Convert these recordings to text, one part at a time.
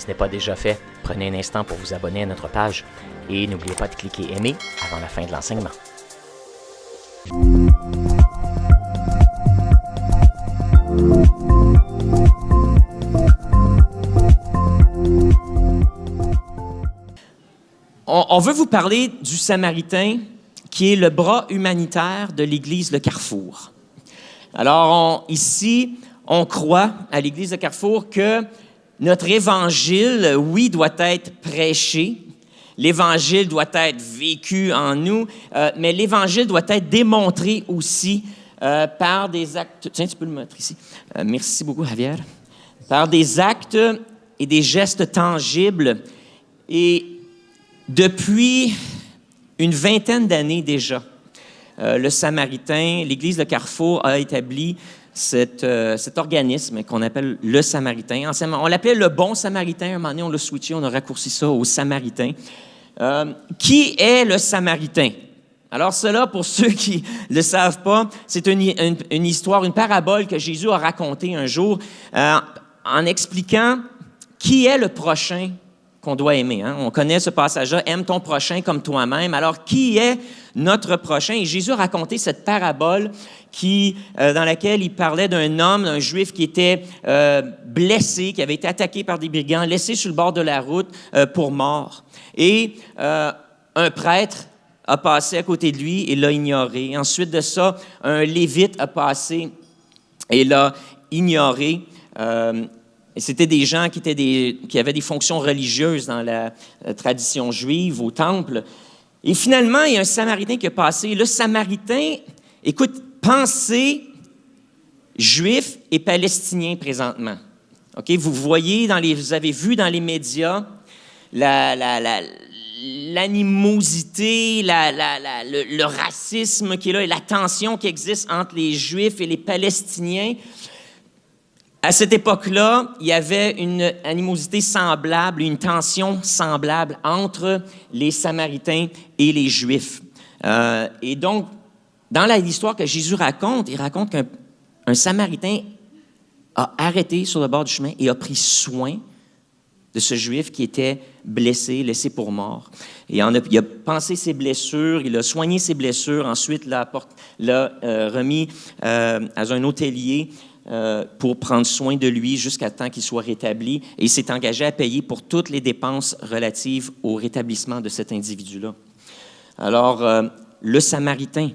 Si ce n'est pas déjà fait, prenez un instant pour vous abonner à notre page et n'oubliez pas de cliquer aimer avant la fin de l'enseignement. On veut vous parler du Samaritain qui est le bras humanitaire de l'Église Le Carrefour. Alors, ici, on croit à l'Église Le Carrefour que notre Évangile, oui, doit être prêché. L'Évangile doit être vécu en nous, mais l'Évangile doit être démontré aussi par des actes... Tiens, tu peux le mettre ici. Merci beaucoup, Javier. Par des actes et des gestes tangibles. Et depuis une vingtaine d'années déjà, le Samaritain, l'Église Le Carrefour a établi cet organisme qu'on appelle le Samaritain. Anciennement, on l'appelait le Bon Samaritain. Un moment donné, on l'a switché, on a raccourci ça au Samaritain. Qui est le Samaritain? Alors, cela, pour ceux qui ne le savent pas, c'est une histoire, une parabole que Jésus a racontée un jour en expliquant qui est le prochain qu'on doit aimer. Hein? On connaît ce passage-là, « Aime ton prochain comme toi-même ». Alors, qui est notre prochain? Et Jésus a raconté cette parabole dans laquelle il parlait d'un homme, d'un juif qui était blessé, qui avait été attaqué par des brigands, laissé sur le bord de la route pour mort. Et un prêtre a passé à côté de lui et l'a ignoré. Ensuite de ça, un lévite a passé et l'a ignoré. Et c'était des gens qui avaient des fonctions religieuses dans la tradition juive, au temple. Et finalement, il y a un Samaritain qui est passé. Le Samaritain, écoute, pensez juif et palestinien présentement. OK? Vous avez vu dans les médias l'animosité, le racisme qui est là et la tension qui existe entre les Juifs et les Palestiniens. À cette époque-là, il y avait une animosité semblable, une tension semblable entre les Samaritains et les Juifs. Et donc, dans l'histoire que Jésus raconte, il raconte qu'un Samaritain a arrêté sur le bord du chemin et a pris soin de ce Juif qui était blessé, laissé pour mort. Et il a pansé ses blessures, il a soigné ses blessures, ensuite l'a remis à un hôtelier pour prendre soin de lui jusqu'à temps qu'il soit rétabli. Et il s'est engagé à payer pour toutes les dépenses relatives au rétablissement de cet individu-là. Alors, le Samaritain,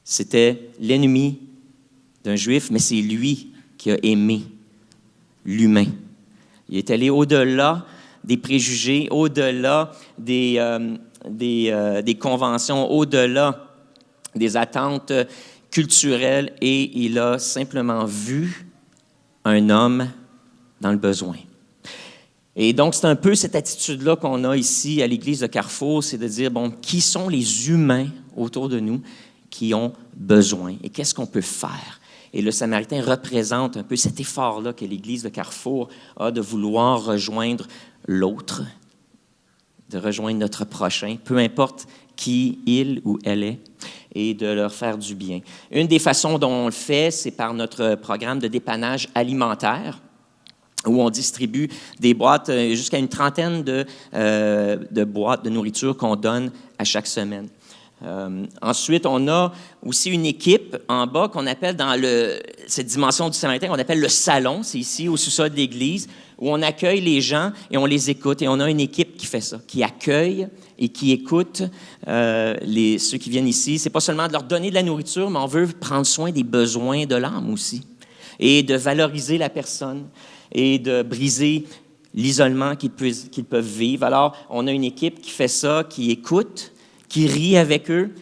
c'était l'ennemi d'un Juif, mais c'est lui qui a aimé l'humain. Il est allé au-delà des préjugés, au-delà des conventions, au-delà des attentes culturelles, et il a simplement vu un homme dans le besoin. Et donc, c'est un peu cette attitude-là qu'on a ici à l'Église de Carrefour, c'est de dire, bon, qui sont les humains autour de nous qui ont besoin et qu'est-ce qu'on peut faire? Et le Samaritain représente un peu cet effort-là que l'Église de Carrefour a de vouloir rejoindre l'autre, de rejoindre notre prochain, peu importe qui il ou elle est, et de leur faire du bien. Une des façons dont on le fait, c'est par notre programme de dépannage alimentaire, où on distribue des boîtes, jusqu'à une trentaine de boîtes de nourriture qu'on donne à chaque semaine. Ensuite, on a aussi une équipe en bas qu'on appelle dans cette dimension du Samaritain, qu'on appelle le salon. C'est ici au sous-sol de l'église où on accueille les gens et on les écoute. Et on a une équipe qui fait ça, qui accueille et qui écoute ceux qui viennent ici. C'est pas seulement de leur donner de la nourriture, mais on veut prendre soin des besoins de l'âme aussi et de valoriser la personne et de briser l'isolement qu'ils peuvent vivre. Alors, on a une équipe qui fait ça, qui écoute, qui rit avec eux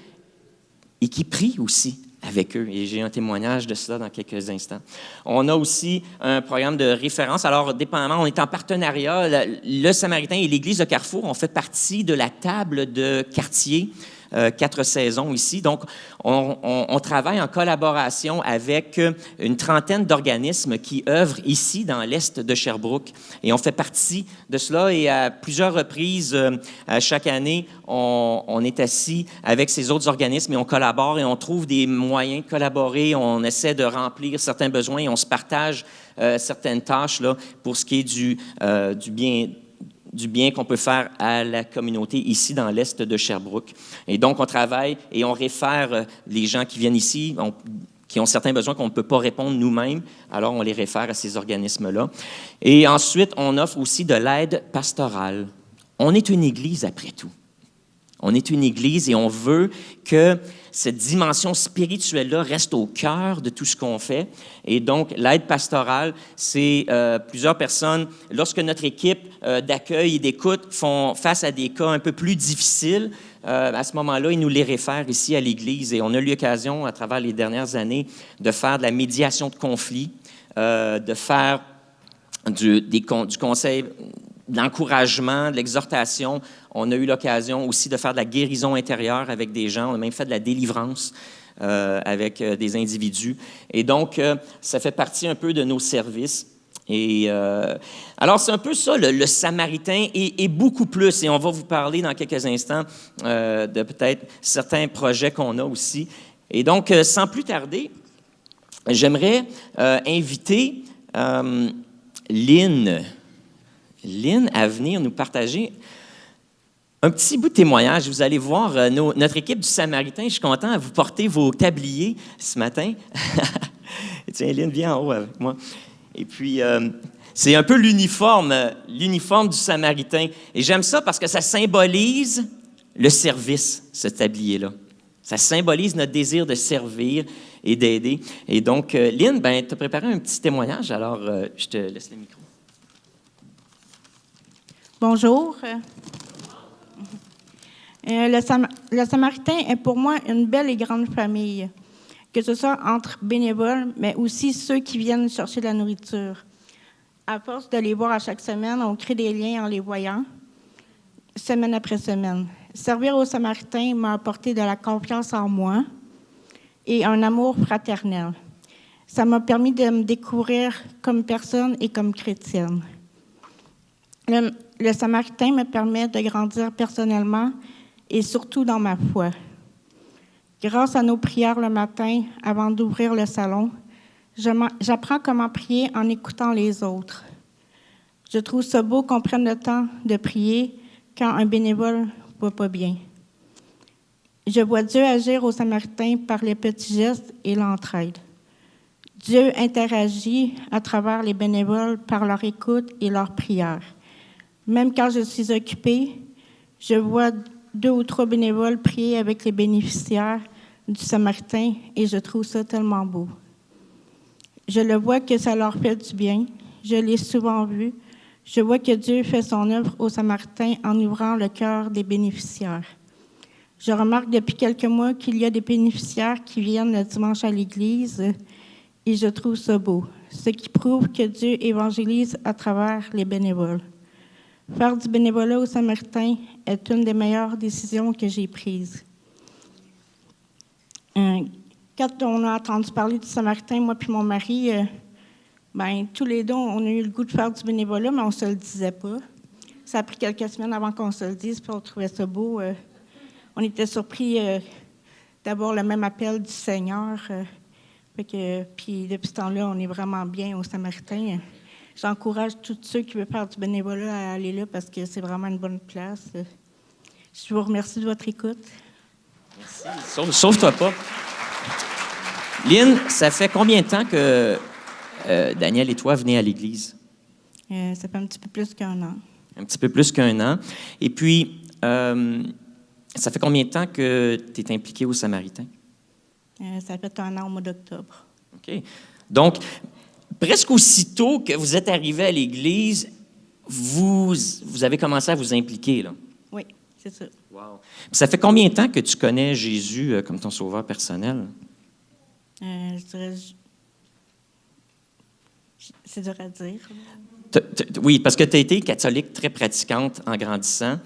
et qui prie aussi avec eux. Et j'ai un témoignage de cela dans quelques instants. On a aussi un programme de référence. Alors, dépendamment, on est en partenariat. Le Samaritain et l'Église de Carrefour ont fait partie de la table de quartier 4 saisons ici. Donc, on travaille en collaboration avec une trentaine d'organismes qui œuvrent ici dans l'est de Sherbrooke. Et on fait partie de cela et à plusieurs reprises, chaque année, on est assis avec ces autres organismes et on collabore et on trouve des moyens de collaborer. On essaie de remplir certains besoins et on se partage certaines tâches là, pour ce qui est du bien qu'on peut faire à la communauté ici dans l'est de Sherbrooke. Et donc, on travaille et on réfère les gens qui viennent ici, qui ont certains besoins qu'on ne peut pas répondre nous-mêmes, alors on les réfère à ces organismes-là. Et ensuite, on offre aussi de l'aide pastorale. On est une église après tout. On est une église et on veut que cette dimension spirituelle-là reste au cœur de tout ce qu'on fait. Et donc, l'aide pastorale, c'est plusieurs personnes, lorsque notre équipe d'accueil et d'écoute font face à des cas un peu plus difficiles, à ce moment-là, ils nous les réfèrent ici à l'Église. Et on a eu l'occasion, à travers les dernières années, de faire de la médiation de conflits, de faire du conseil, de l'encouragement, de l'exhortation. On a eu l'occasion aussi de faire de la guérison intérieure avec des gens. On a même fait de la délivrance avec des individus. Et donc, ça fait partie un peu de nos services. Et alors, c'est un peu ça, le Samaritain, et beaucoup plus. Et on va vous parler dans quelques instants de peut-être certains projets qu'on a aussi. Et donc, sans plus tarder, j'aimerais inviter Lynn à venir nous partager un petit bout de témoignage. Vous allez voir notre équipe du Samaritain. Je suis content à vous porter vos tabliers ce matin. Tiens, Lynn, viens en haut avec moi. Et puis, c'est un peu l'uniforme du Samaritain. Et j'aime ça parce que ça symbolise le service, ce tablier-là. Ça symbolise notre désir de servir et d'aider. Et donc, Lynn, tu as préparé un petit témoignage, alors je te laisse le micro. Bonjour. Le Samaritain est pour moi une belle et grande famille, que ce soit entre bénévoles, mais aussi ceux qui viennent chercher de la nourriture. À force de les voir à chaque semaine, on crée des liens en les voyant, semaine après semaine. Servir aux Samaritains m'a apporté de la confiance en moi et un amour fraternel. Ça m'a permis de me découvrir comme personne et comme chrétienne. Le Samaritain me permet de grandir personnellement et surtout dans ma foi. Grâce à nos prières le matin, avant d'ouvrir le salon, j'apprends comment prier en écoutant les autres. Je trouve ça beau qu'on prenne le temps de prier quand un bénévole ne va pas bien. Je vois Dieu agir aux Samaritains par les petits gestes et l'entraide. Dieu interagit à travers les bénévoles par leur écoute et leur prière. Même quand je suis occupée, je vois 2 ou 3 bénévoles prier avec les bénéficiaires du Samaritain et je trouve ça tellement beau. Je le vois que ça leur fait du bien. Je l'ai souvent vu. Je vois que Dieu fait son œuvre aux Samaritains en ouvrant le cœur des bénéficiaires. Je remarque depuis quelques mois qu'il y a des bénéficiaires qui viennent le dimanche à l'église et je trouve ça beau, ce qui prouve que Dieu évangélise à travers les bénévoles. Faire du bénévolat aux Samaritains est une des meilleures décisions que j'ai prises. Quand on a entendu parler du Samaritain, moi puis mon mari, tous les deux, on a eu le goût de faire du bénévolat, mais on ne se le disait pas. Ça a pris quelques semaines avant qu'on se le dise, puis on trouvait ça beau. On était surpris d'avoir le même appel du Seigneur. Puis depuis ce temps-là, on est vraiment bien aux Samaritains. J'encourage tous ceux qui veulent faire du bénévolat à aller là parce que c'est vraiment une bonne place. Je vous remercie de votre écoute. Merci. Sauve-toi pas. Lynn, ça fait combien de temps que Daniel et toi venez à l'Église? Ça fait un petit peu plus qu'1 an. Un petit peu plus qu'1 an. Et puis, ça fait combien de temps que tu es impliqué au Samaritain? Ça fait 1 an au mois d'octobre. OK. Donc, presque aussitôt que vous êtes arrivé à l'Église, vous avez commencé à vous impliquer, là? Oui, c'est ça. Wow. Ça fait combien de temps que tu connais Jésus comme ton sauveur personnel? Je dirais... C'est dur à dire. Oui, parce que tu as été catholique très pratiquante en grandissant.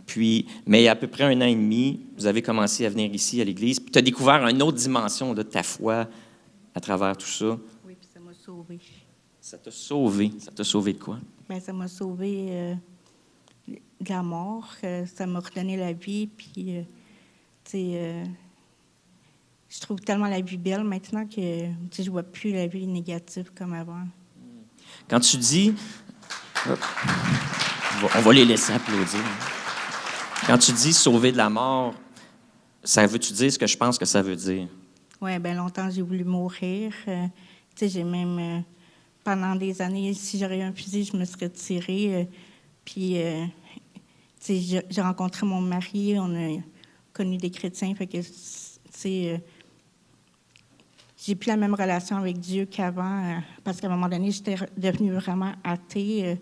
Puis, mais il y a à peu près 1 an et demi, vous avez commencé à venir ici à l'Église. Puis tu as découvert une autre dimension de ta foi à travers tout ça. Oui, puis ça m'a sauvée. Ça t'a sauvé. Ça t'a sauvé de quoi? Bien, ça m'a sauvé de la mort. Ça m'a redonné la vie. Puis, je trouve tellement la vie belle maintenant que je ne vois plus la vie négative comme avant. Quand tu dis... On va les laisser applaudir. Quand tu dis « sauver de la mort », ça veut-tu dire ce que je pense que ça veut dire? Oui, bien longtemps, j'ai voulu mourir. Tu sais, j'ai même, pendant des années, si j'aurais eu un fusil, je me serais tirée. Puis, tu sais, j'ai rencontré mon mari, on a connu des chrétiens, fait que, tu sais, j'ai plus la même relation avec Dieu qu'avant, parce qu'à un moment donné, j'étais devenue vraiment athée.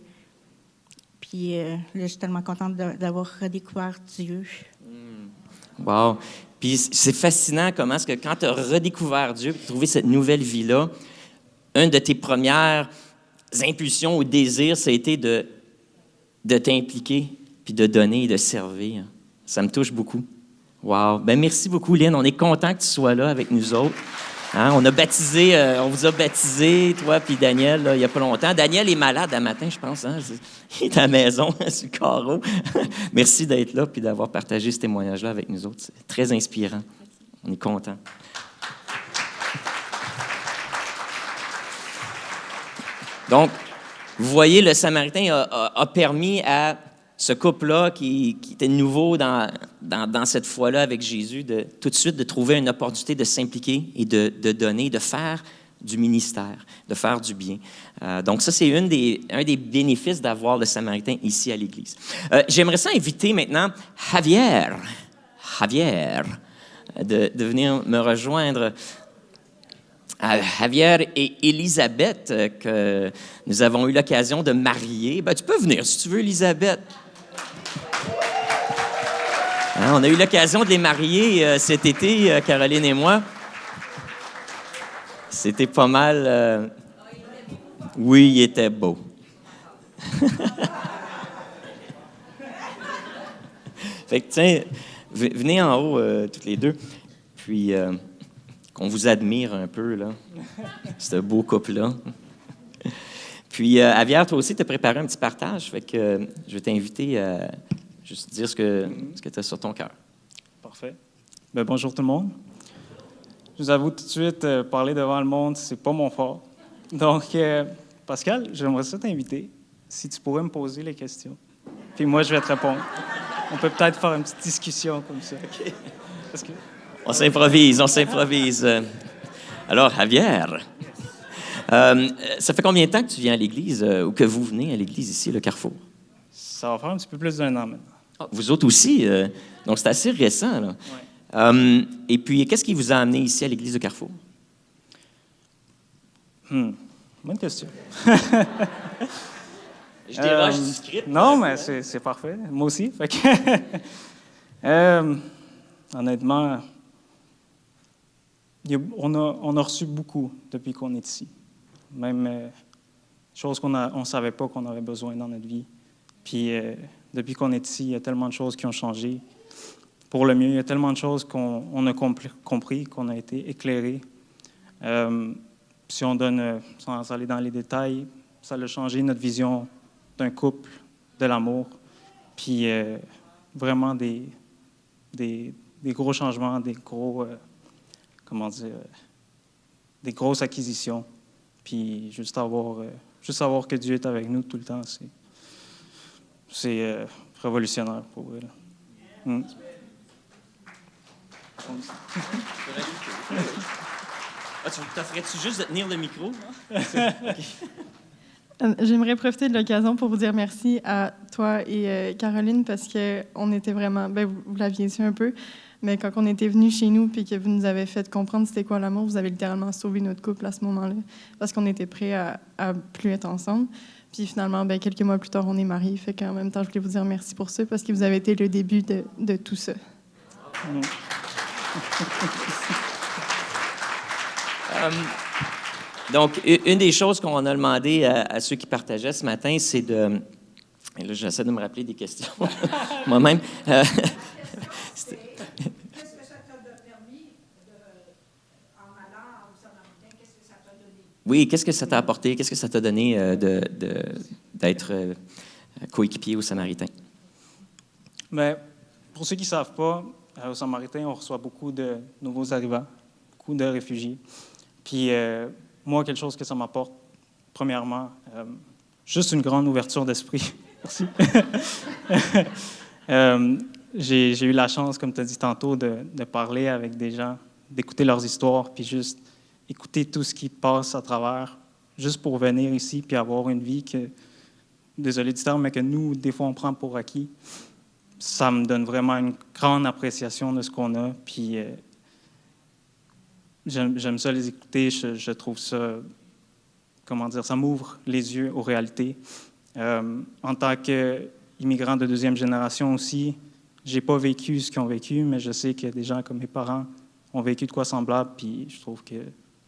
Puis là, je suis tellement contente d'avoir redécouvert Dieu. Wow! Puis c'est fascinant comment est-ce que quand tu as redécouvert Dieu, trouvé cette nouvelle vie-là, une de tes premières impulsions ou désirs, ça a été de t'impliquer, puis de donner et de servir. Ça me touche beaucoup. Wow! Bien, merci beaucoup, Lynn. On est content que tu sois là avec nous autres. Hein? On vous a baptisé, toi puis Daniel, là, il n'y a pas longtemps. Daniel est malade un matin, je pense. Hein? Il est à la maison, sur le carreau. Merci d'être là puis d'avoir partagé ce témoignage-là avec nous autres. C'est très inspirant. On est contents. Donc, vous voyez, le Samaritain a permis à ce couple-là qui était nouveau dans cette foi-là avec Jésus, tout de suite de trouver une opportunité de s'impliquer et de donner, de faire du ministère, de faire du bien. Donc ça, c'est un des bénéfices d'avoir le Samaritain ici à l'Église. J'aimerais ça inviter maintenant Javier, de venir me rejoindre. Javier et Elisabeth, que nous avons eu l'occasion de marier. Ben, tu peux venir si tu veux, Elisabeth. Hein, on a eu l'occasion de les marier cet été, Caroline et moi. C'était pas mal... Oui, il était beau. Fait que, tiens, venez en haut, toutes les deux. Puis... qu'on vous admire un peu, là, ce beau couple-là. Puis, Javier, toi aussi, tu as préparé un petit partage, fait que je vais t'inviter à juste dire ce que tu as sur ton cœur. Parfait. Bien, bonjour tout le monde. Je vous avoue tout de suite, parler devant le monde, c'est pas mon fort. Donc, Pascal, j'aimerais ça t'inviter, si tu pourrais me poser les questions. Puis moi, je vais te répondre. On peut peut-être faire une petite discussion comme ça. OK? Parce que... On s'improvise. Alors, Javier, ça fait combien de temps que tu viens à l'Église ou que vous venez à l'Église ici, le Carrefour? Ça va faire un petit peu plus d'1 an maintenant. Ah, vous autres aussi, donc c'est assez récent, là. Ouais. Et puis, qu'est-ce qui vous a amené ici à l'Église de Carrefour? Bonne question. Je déroge du script. Non, mais c'est parfait. Moi aussi. Fait que, honnêtement... On a reçu beaucoup depuis qu'on est ici. Même choses qu'on ne savait pas qu'on avait besoin dans notre vie. Puis depuis qu'on est ici, il y a tellement de choses qui ont changé pour le mieux. Il y a tellement de choses qu'on a compris, qu'on a été éclairés. Si on donne, sans aller dans les détails, ça a changé notre vision d'un couple, de l'amour. Puis vraiment des gros changements, des grosses acquisitions. Puis juste savoir que Dieu est avec nous tout le temps, c'est révolutionnaire pour eux. T'offrais-tu juste de tenir le micro? J'aimerais profiter de l'occasion pour vous dire merci à toi et Caroline parce qu'on était vraiment... vous l'aviez su un peu, mais quand on était venus chez nous puis que vous nous avez fait comprendre c'était quoi l'amour, vous avez littéralement sauvé notre couple à ce moment-là parce qu'on était prêts à plus être ensemble. Puis finalement, quelques mois plus tard, on est mariés. Fait qu'en même temps, je voulais vous dire merci pour ça parce que vous avez été le début de tout ça. Donc, une des choses qu'on a demandé à ceux qui partageaient ce matin, c'est de... Et là, j'essaie de me rappeler des questions moi-même. Qu'est-ce que ça t'a permis, en allant au Samaritain, qu'est-ce que ça t'a donné? Oui, qu'est-ce que ça t'a apporté? Qu'est-ce que ça t'a donné d'être coéquipier au Samaritain? Mais pour ceux qui ne savent pas, au Samaritain, on reçoit beaucoup de nouveaux arrivants, beaucoup de réfugiés. Puis moi, quelque chose que ça m'apporte, premièrement, juste une grande ouverture d'esprit. Merci. J'ai eu la chance, comme tu as dit tantôt, de parler avec des gens, d'écouter leurs histoires, puis juste écouter tout ce qui passe à travers, juste pour venir ici puis avoir une vie que, désolé du terme, mais que nous, des fois, on prend pour acquis. Ça me donne vraiment une grande appréciation de ce qu'on a, puis j'aime ça les écouter, je trouve ça, comment dire, ça m'ouvre les yeux aux réalités. En tant qu'immigrant de deuxième génération aussi, j'ai pas vécu ce qu'ils ont vécu, mais je sais que des gens comme mes parents ont vécu de quoi semblable, puis je trouve que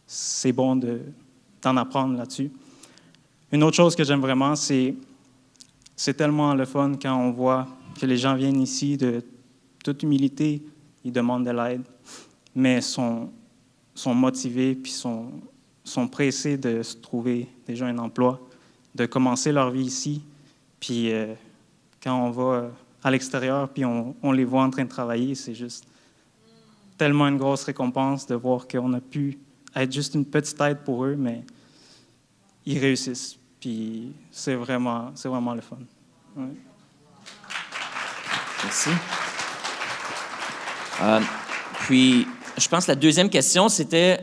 c'est bon d'en apprendre là-dessus. Une autre chose que j'aime vraiment, c'est tellement le fun quand on voit que les gens viennent ici de toute humilité, ils demandent de l'aide, mais sont motivés puis sont pressés de se trouver déjà un emploi, de commencer leur vie ici. Puis quand on va à l'extérieur puis on les voit en train de travailler, c'est juste tellement une grosse récompense de voir qu'on a pu être juste une petite aide pour eux, mais ils réussissent. Puis c'est vraiment le fun. Ouais. Merci. Puis, je pense que la deuxième question, c'était,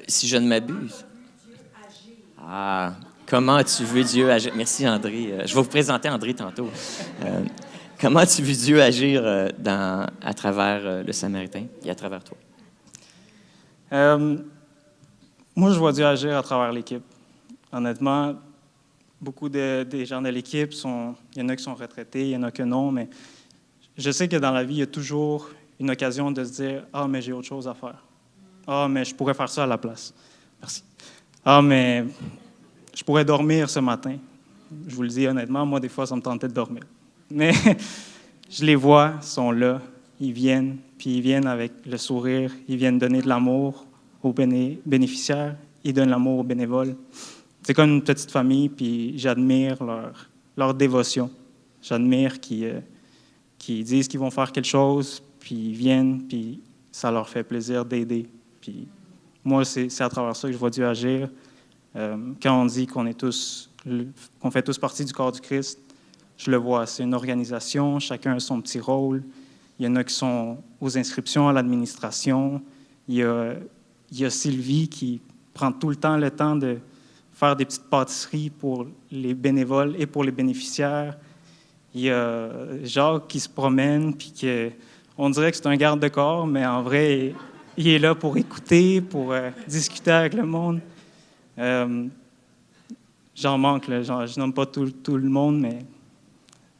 si je ne m'abuse. Ah, comment as-tu vu Dieu agir? Merci, André. Je vais vous présenter André tantôt. Comment as-tu vu Dieu agir à travers le Samaritain et à travers toi? Moi, je vois Dieu agir à travers l'équipe. Honnêtement, beaucoup des gens de l'équipe, il y en a qui sont retraités, il y en a que non, mais je sais que dans la vie, il y a toujours une occasion de se dire « Ah, mais j'ai autre chose à faire. Ah, mais je pourrais faire ça à la place. Merci. Ah, mais je pourrais dormir ce matin. » Je vous le dis honnêtement, moi, des fois, ça me tentait de dormir. Mais je les vois, ils sont là, ils viennent, puis ils viennent avec le sourire, ils viennent donner de l'amour aux bénéficiaires, ils donnent l'amour aux bénévoles. C'est comme une petite famille, puis j'admire leur dévotion. J'admire qu'ils disent qu'ils vont faire quelque chose, puis ils viennent, puis ça leur fait plaisir d'aider. Puis moi, c'est à travers ça que je vois Dieu agir. Quand on dit qu'on fait tous partie du corps du Christ, je le vois. C'est une organisation, chacun a son petit rôle. Il y en a qui sont aux inscriptions à l'administration. Il y a Sylvie qui prend tout le temps de faire des petites pâtisseries pour les bénévoles et pour les bénéficiaires. Il y a Jacques qui se promène, puis on dirait que c'est un garde-corps, mais en vrai, il est là pour écouter, pour discuter avec le monde. J'en manque, là, je nomme pas tout le monde, mais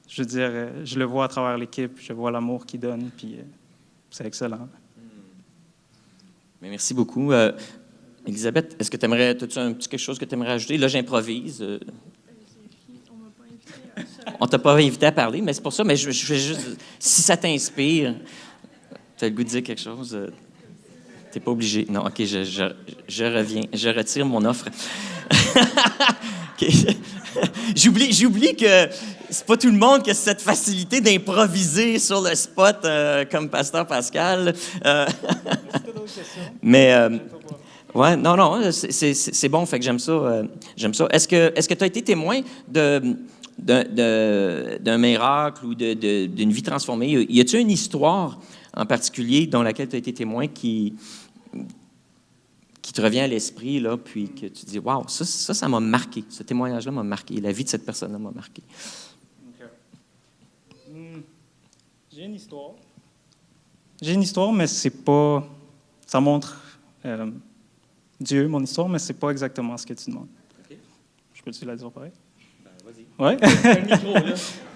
je veux dire, je le vois à travers l'équipe, je vois l'amour qu'il donne, puis c'est excellent. Mais merci beaucoup. Elisabeth, est-ce que tu aimerais, as-tu un petit quelque chose que tu aimerais ajouter? Là, j'improvise. On t'a pas invité à parler, mais c'est pour ça. Mais je vais juste, si ça t'inspire, tu as le goût de dire quelque chose, t'es pas obligé. Non, OK, je reviens. Je retire mon offre. Okay. J'oublie que c'est pas tout le monde qui a cette facilité d'improviser sur le spot comme Pasteur Pascal. Mais ouais, non, c'est bon. Fait que j'aime ça. Est-ce que tu as été témoin d'un miracle ou d'une vie transformée? Y a-t-il une histoire en particulier dans laquelle tu as été témoin qui te revient à l'esprit, là, puis que tu dis « Wow, ça m'a marqué. Ce témoignage-là m'a marqué. La vie de cette personne-là m'a marqué. Okay. J'ai une histoire. J'ai une histoire, mais c'est pas... Ça montre Dieu, mon histoire, mais c'est pas exactement ce que tu demandes. Okay. Je peux-tu la dire pareil? Ben, vas-y. Ouais? Le micro, là.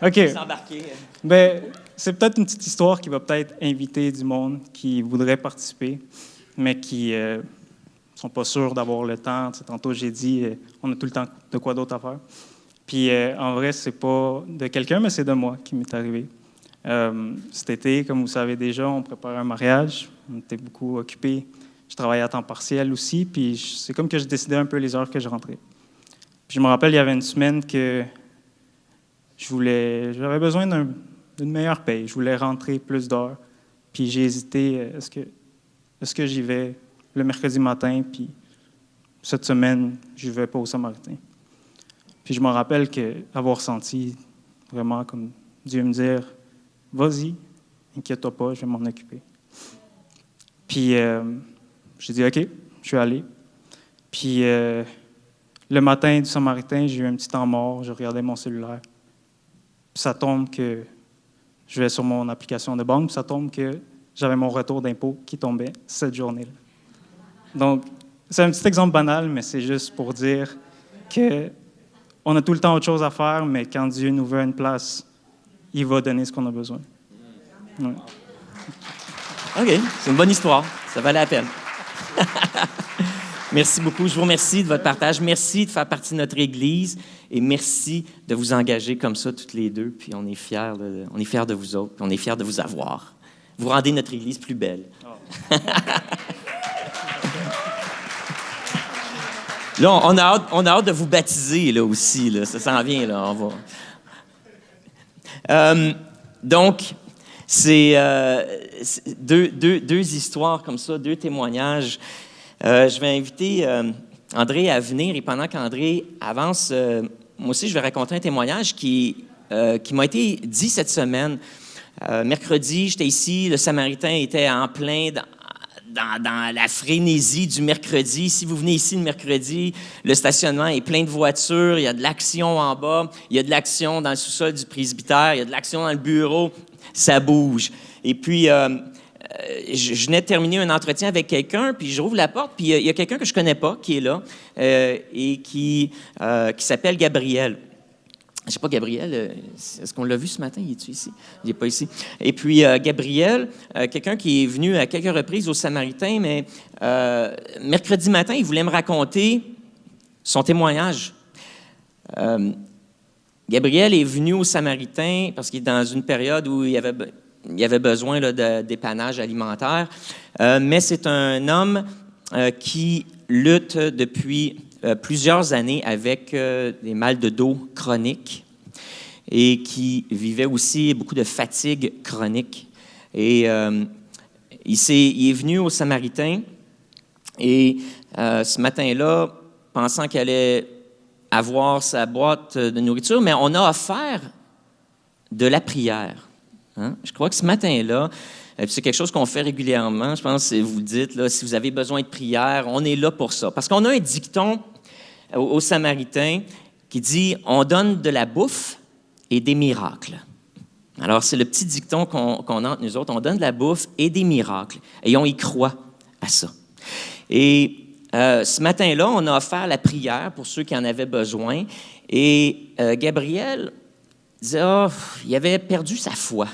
OK. S'embarquer. Ben, c'est peut-être une petite histoire qui va peut-être inviter du monde qui voudrait participer, mais qui sont pas sûrs d'avoir le temps. Tu sais, tantôt, j'ai dit, on a tout le temps de quoi d'autre à faire. Puis, en vrai, c'est pas de quelqu'un, mais c'est de moi qui m'est arrivé. Cet été, comme vous savez déjà, on préparait un mariage. On était beaucoup occupés. Je travaillais à temps partiel aussi, puis c'est comme que je décidais un peu les heures que je rentrais. Puis je me rappelle, il y avait une semaine que j'avais besoin d'une meilleure paye. Je voulais rentrer plus d'heures. Puis j'ai hésité, est-ce que j'y vais le mercredi matin, puis cette semaine, je ne vais pas au Samaritain. Puis je me rappelle avoir senti vraiment comme Dieu me dire, vas-y, inquiète-toi pas, je vais m'en occuper. Puis j'ai dit, OK, je suis allé. Puis le matin du Samaritain, j'ai eu un petit temps mort, je regardais mon cellulaire. Puis ça tombe que je vais sur mon application de banque, puis ça tombe que j'avais mon retour d'impôt qui tombait cette journée-là. Donc, c'est un petit exemple banal, mais c'est juste pour dire qu'on a tout le temps autre chose à faire, mais quand Dieu nous veut à une place, il va donner ce qu'on a besoin. Ouais. OK, c'est une bonne histoire. Ça valait la peine. Merci beaucoup. Je vous remercie de votre partage. Merci de faire partie de notre Église et merci de vous engager comme ça toutes les deux. Puis on est fiers de vous autres, puis on est fiers de vous avoir. Vous rendez notre Église plus belle. Oh. Là, on a hâte de vous baptiser là aussi. Là. Ça s'en vient, là. On va. Donc, c'est deux histoires comme ça, deux témoignages. Je vais inviter André à venir et pendant qu'André avance, moi aussi, je vais raconter un témoignage qui m'a été dit cette semaine. Mercredi, j'étais ici, le Samaritain était en plein dans la frénésie du mercredi. Si vous venez ici le mercredi, le stationnement est plein de voitures, il y a de l'action en bas, il y a de l'action dans le sous-sol du presbytère, il y a de l'action dans le bureau, ça bouge. Et puis, je venais de terminer un entretien avec quelqu'un, puis je rouvre la porte, puis il y a quelqu'un que je ne connais pas qui est là et qui s'appelle Gabriel. Je ne sais pas, Gabriel, est-ce qu'on l'a vu ce matin? Il est-tu ici? Il n'est pas ici. Et puis, Gabriel, quelqu'un qui est venu à quelques reprises au Samaritain, mais mercredi matin, il voulait me raconter son témoignage. Gabriel est venu au Samaritain parce qu'il est dans une période où il y avait besoin là, de dépannage alimentaire, mais c'est un homme qui lutte depuis plusieurs années avec des mal de dos chroniques et qui vivait aussi beaucoup de fatigue chronique. Et il est venu au Samaritain et ce matin-là, pensant qu'il allait avoir sa boîte de nourriture, mais on a offert de la prière. Hein? Je crois que ce matin-là, c'est quelque chose qu'on fait régulièrement. Je pense que vous dites, là, si vous avez besoin de prière, on est là pour ça. Parce qu'on a un dicton aux Samaritains qui dit « On donne de la bouffe et des miracles ». Alors, c'est le petit dicton qu'on a entre nous autres. On donne de la bouffe et des miracles. Et on y croit à ça. Et ce matin-là, on a offert la prière pour ceux qui en avaient besoin. Et Gabriel disait il avait perdu sa foi.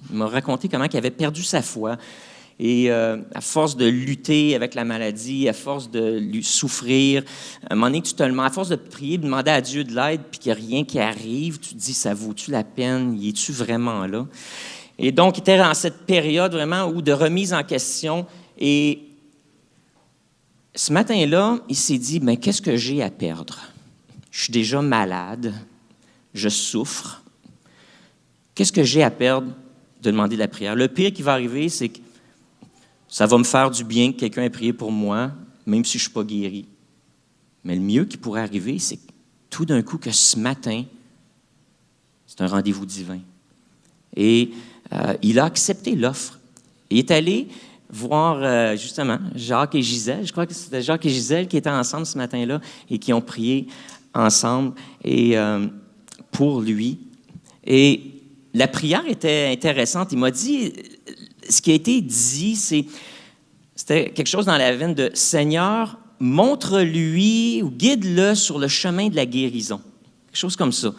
Il m'a raconté comment il avait perdu sa foi. Et à force de lutter avec la maladie, à force de lui souffrir, à un moment donné, à force de prier, de demander à Dieu de l'aide, puis qu'il n'y a rien qui arrive, tu te dis, ça vaut-tu la peine? Y es-tu vraiment là? Et donc, il était dans cette période vraiment de remise en question. Et ce matin-là, il s'est dit, mais qu'est-ce que j'ai à perdre? Je suis déjà malade, je souffre. Qu'est-ce que j'ai à perdre de demander de la prière? Le pire qui va arriver, c'est que ça va me faire du bien que quelqu'un ait prié pour moi, même si je ne suis pas guéri. Mais le mieux qui pourrait arriver, c'est tout d'un coup que ce matin, c'est un rendez-vous divin. Et il a accepté l'offre. Il est allé voir justement Jacques et Gisèle. Je crois que c'était Jacques et Gisèle qui étaient ensemble ce matin-là et qui ont prié ensemble et, pour lui. Et la prière était intéressante. Il m'a dit, ce qui a été dit, c'était quelque chose dans la veine de « Seigneur, montre-lui ou guide-le sur le chemin de la guérison ». Quelque chose comme ça.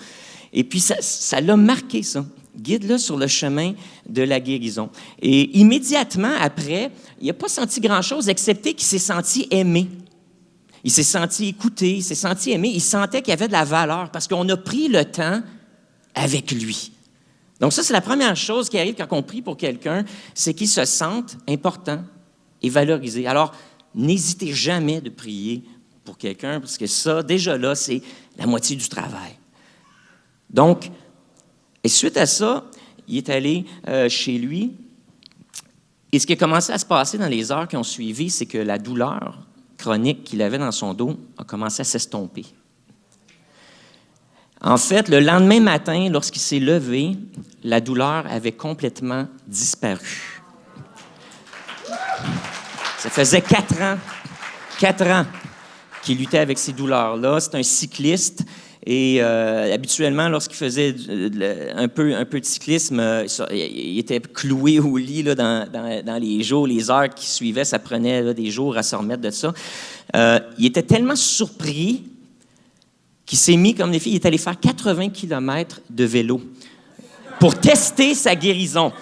Et puis, ça l'a marqué, ça. Guide-le sur le chemin de la guérison. Et immédiatement après, il n'a pas senti grand-chose, excepté qu'il s'est senti aimé. Il s'est senti écouté, il s'est senti aimé. Il sentait qu'il y avait de la valeur parce qu'on a pris le temps avec lui. Donc ça, c'est la première chose qui arrive quand on prie pour quelqu'un, c'est qu'il se sente important et valorisé. Alors, n'hésitez jamais de prier pour quelqu'un parce que ça, déjà là, c'est la moitié du travail. Donc, et suite à ça, il est allé chez lui. Et ce qui a commencé à se passer dans les heures qui ont suivi, c'est que la douleur chronique qu'il avait dans son dos a commencé à s'estomper. En fait, le lendemain matin, lorsqu'il s'est levé, la douleur avait complètement disparu. Ça faisait 4 ans qu'il luttait avec ces douleurs-là. C'est un cycliste et habituellement, lorsqu'il faisait un peu de cyclisme, il était cloué au lit là, dans les jours, les heures qui suivaient. Ça prenait là, des jours à se remettre de ça. Il était tellement surpris qu'il s'est mis comme défi, il est allé faire 80 km de vélo pour tester sa guérison.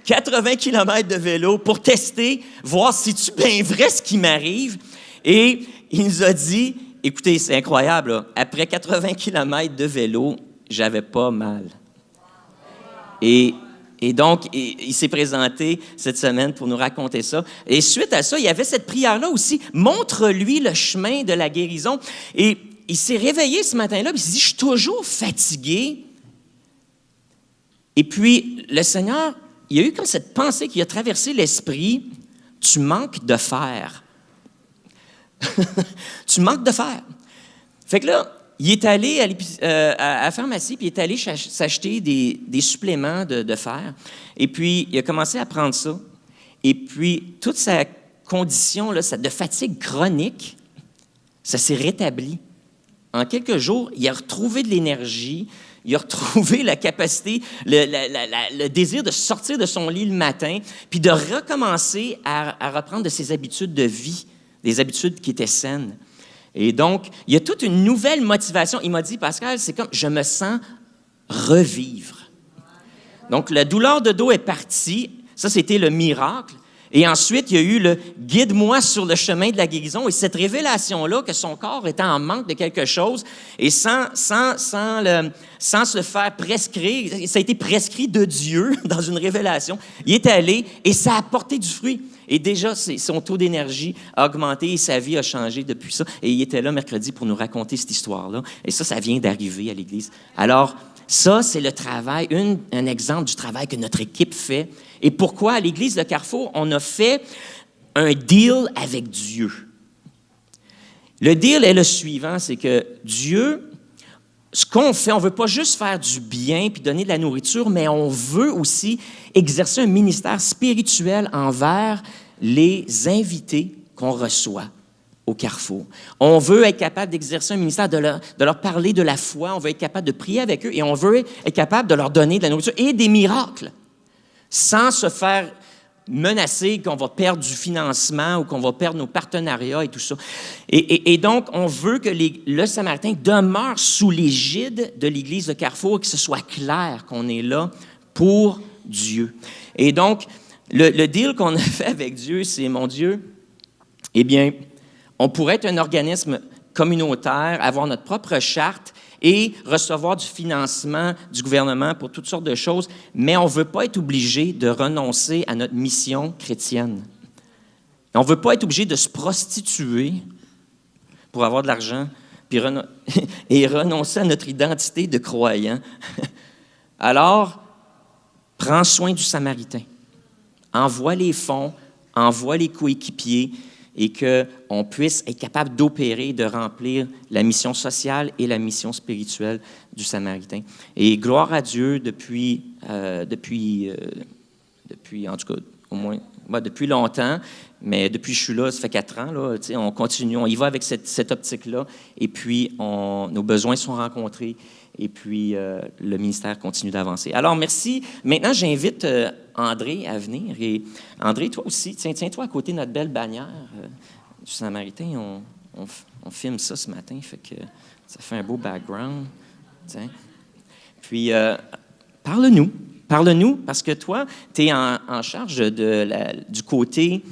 80 km de vélo pour tester, voir si c'est bien vrai ce qui m'arrive. Et il nous a dit, écoutez, c'est incroyable, là, après 80 km de vélo, j'avais pas mal. Et donc, il s'est présenté cette semaine pour nous raconter ça. Et suite à ça, il y avait cette prière-là aussi. Montre-lui le chemin de la guérison. Et il s'est réveillé ce matin-là, puis il s'est dit, je suis toujours fatigué. Et puis, le Seigneur, il y a eu comme cette pensée qui a traversé l'esprit, tu manques de fer. Tu manques de fer. Fait que là, il est allé à la pharmacie, puis il est allé s'acheter des suppléments de fer. Et puis, il a commencé à prendre ça. Et puis, toute sa condition là, de fatigue chronique, ça s'est rétabli. En quelques jours, il a retrouvé de l'énergie, il a retrouvé la capacité, le désir de sortir de son lit le matin, puis de recommencer à reprendre de ses habitudes de vie, des habitudes qui étaient saines. Et donc, il y a toute une nouvelle motivation. Il m'a dit, Pascal, c'est comme, je me sens revivre. Donc, la douleur de dos est partie. Ça, c'était le miracle. Et ensuite, il y a eu le « guide-moi sur le chemin de la guérison » et cette révélation-là que son corps était en manque de quelque chose et sans se faire prescrire, ça a été prescrit de Dieu dans une révélation. Il est allé et ça a porté du fruit. Et déjà, son taux d'énergie a augmenté et sa vie a changé depuis ça. Et il était là mercredi pour nous raconter cette histoire-là. Et ça vient d'arriver à l'Église. Alors, ça, c'est le travail, un exemple du travail que notre équipe fait. Et pourquoi à l'Église de Carrefour, on a fait un deal avec Dieu. Le deal est le suivant, c'est que Dieu, ce qu'on fait, on ne veut pas juste faire du bien puis donner de la nourriture, mais on veut aussi exercer un ministère spirituel envers les invités qu'on reçoit au Carrefour. On veut être capable d'exercer un ministère, de leur parler de la foi, on veut être capable de prier avec eux et on veut être capable de leur donner de la nourriture et des miracles sans se faire menacer qu'on va perdre du financement ou qu'on va perdre nos partenariats et tout ça. Et donc, on veut que le Samaritain demeure sous l'égide de l'Église de Carrefour et que ce soit clair qu'on est là pour Dieu. Et donc, le deal qu'on a fait avec Dieu, c'est, mon Dieu, eh bien, on pourrait être un organisme communautaire, avoir notre propre charte et recevoir du financement du gouvernement pour toutes sortes de choses, mais on ne veut pas être obligé de renoncer à notre mission chrétienne. On ne veut pas être obligé de se prostituer pour avoir de l'argent et renoncer à notre identité de croyant. Alors, prends soin du Samaritain. Envoie les fonds, envoie les coéquipiers, et qu'on puisse être capable d'opérer, de remplir la mission sociale et la mission spirituelle du Samaritain. Et gloire à Dieu depuis en tout cas, au moins, depuis longtemps, mais depuis que je suis là, ça fait 4 ans, là, on continue, on y va avec cette optique-là, et puis nos besoins sont rencontrés, et puis le ministère continue d'avancer. Alors, merci. Maintenant, j'invite André à venir. Et André, toi aussi, tiens-toi à côté de notre belle bannière du Samaritain. On filme ça ce matin, fait que ça fait un beau background. Tiens. Puis, parle-nous, parce que toi, tu es en charge du côté,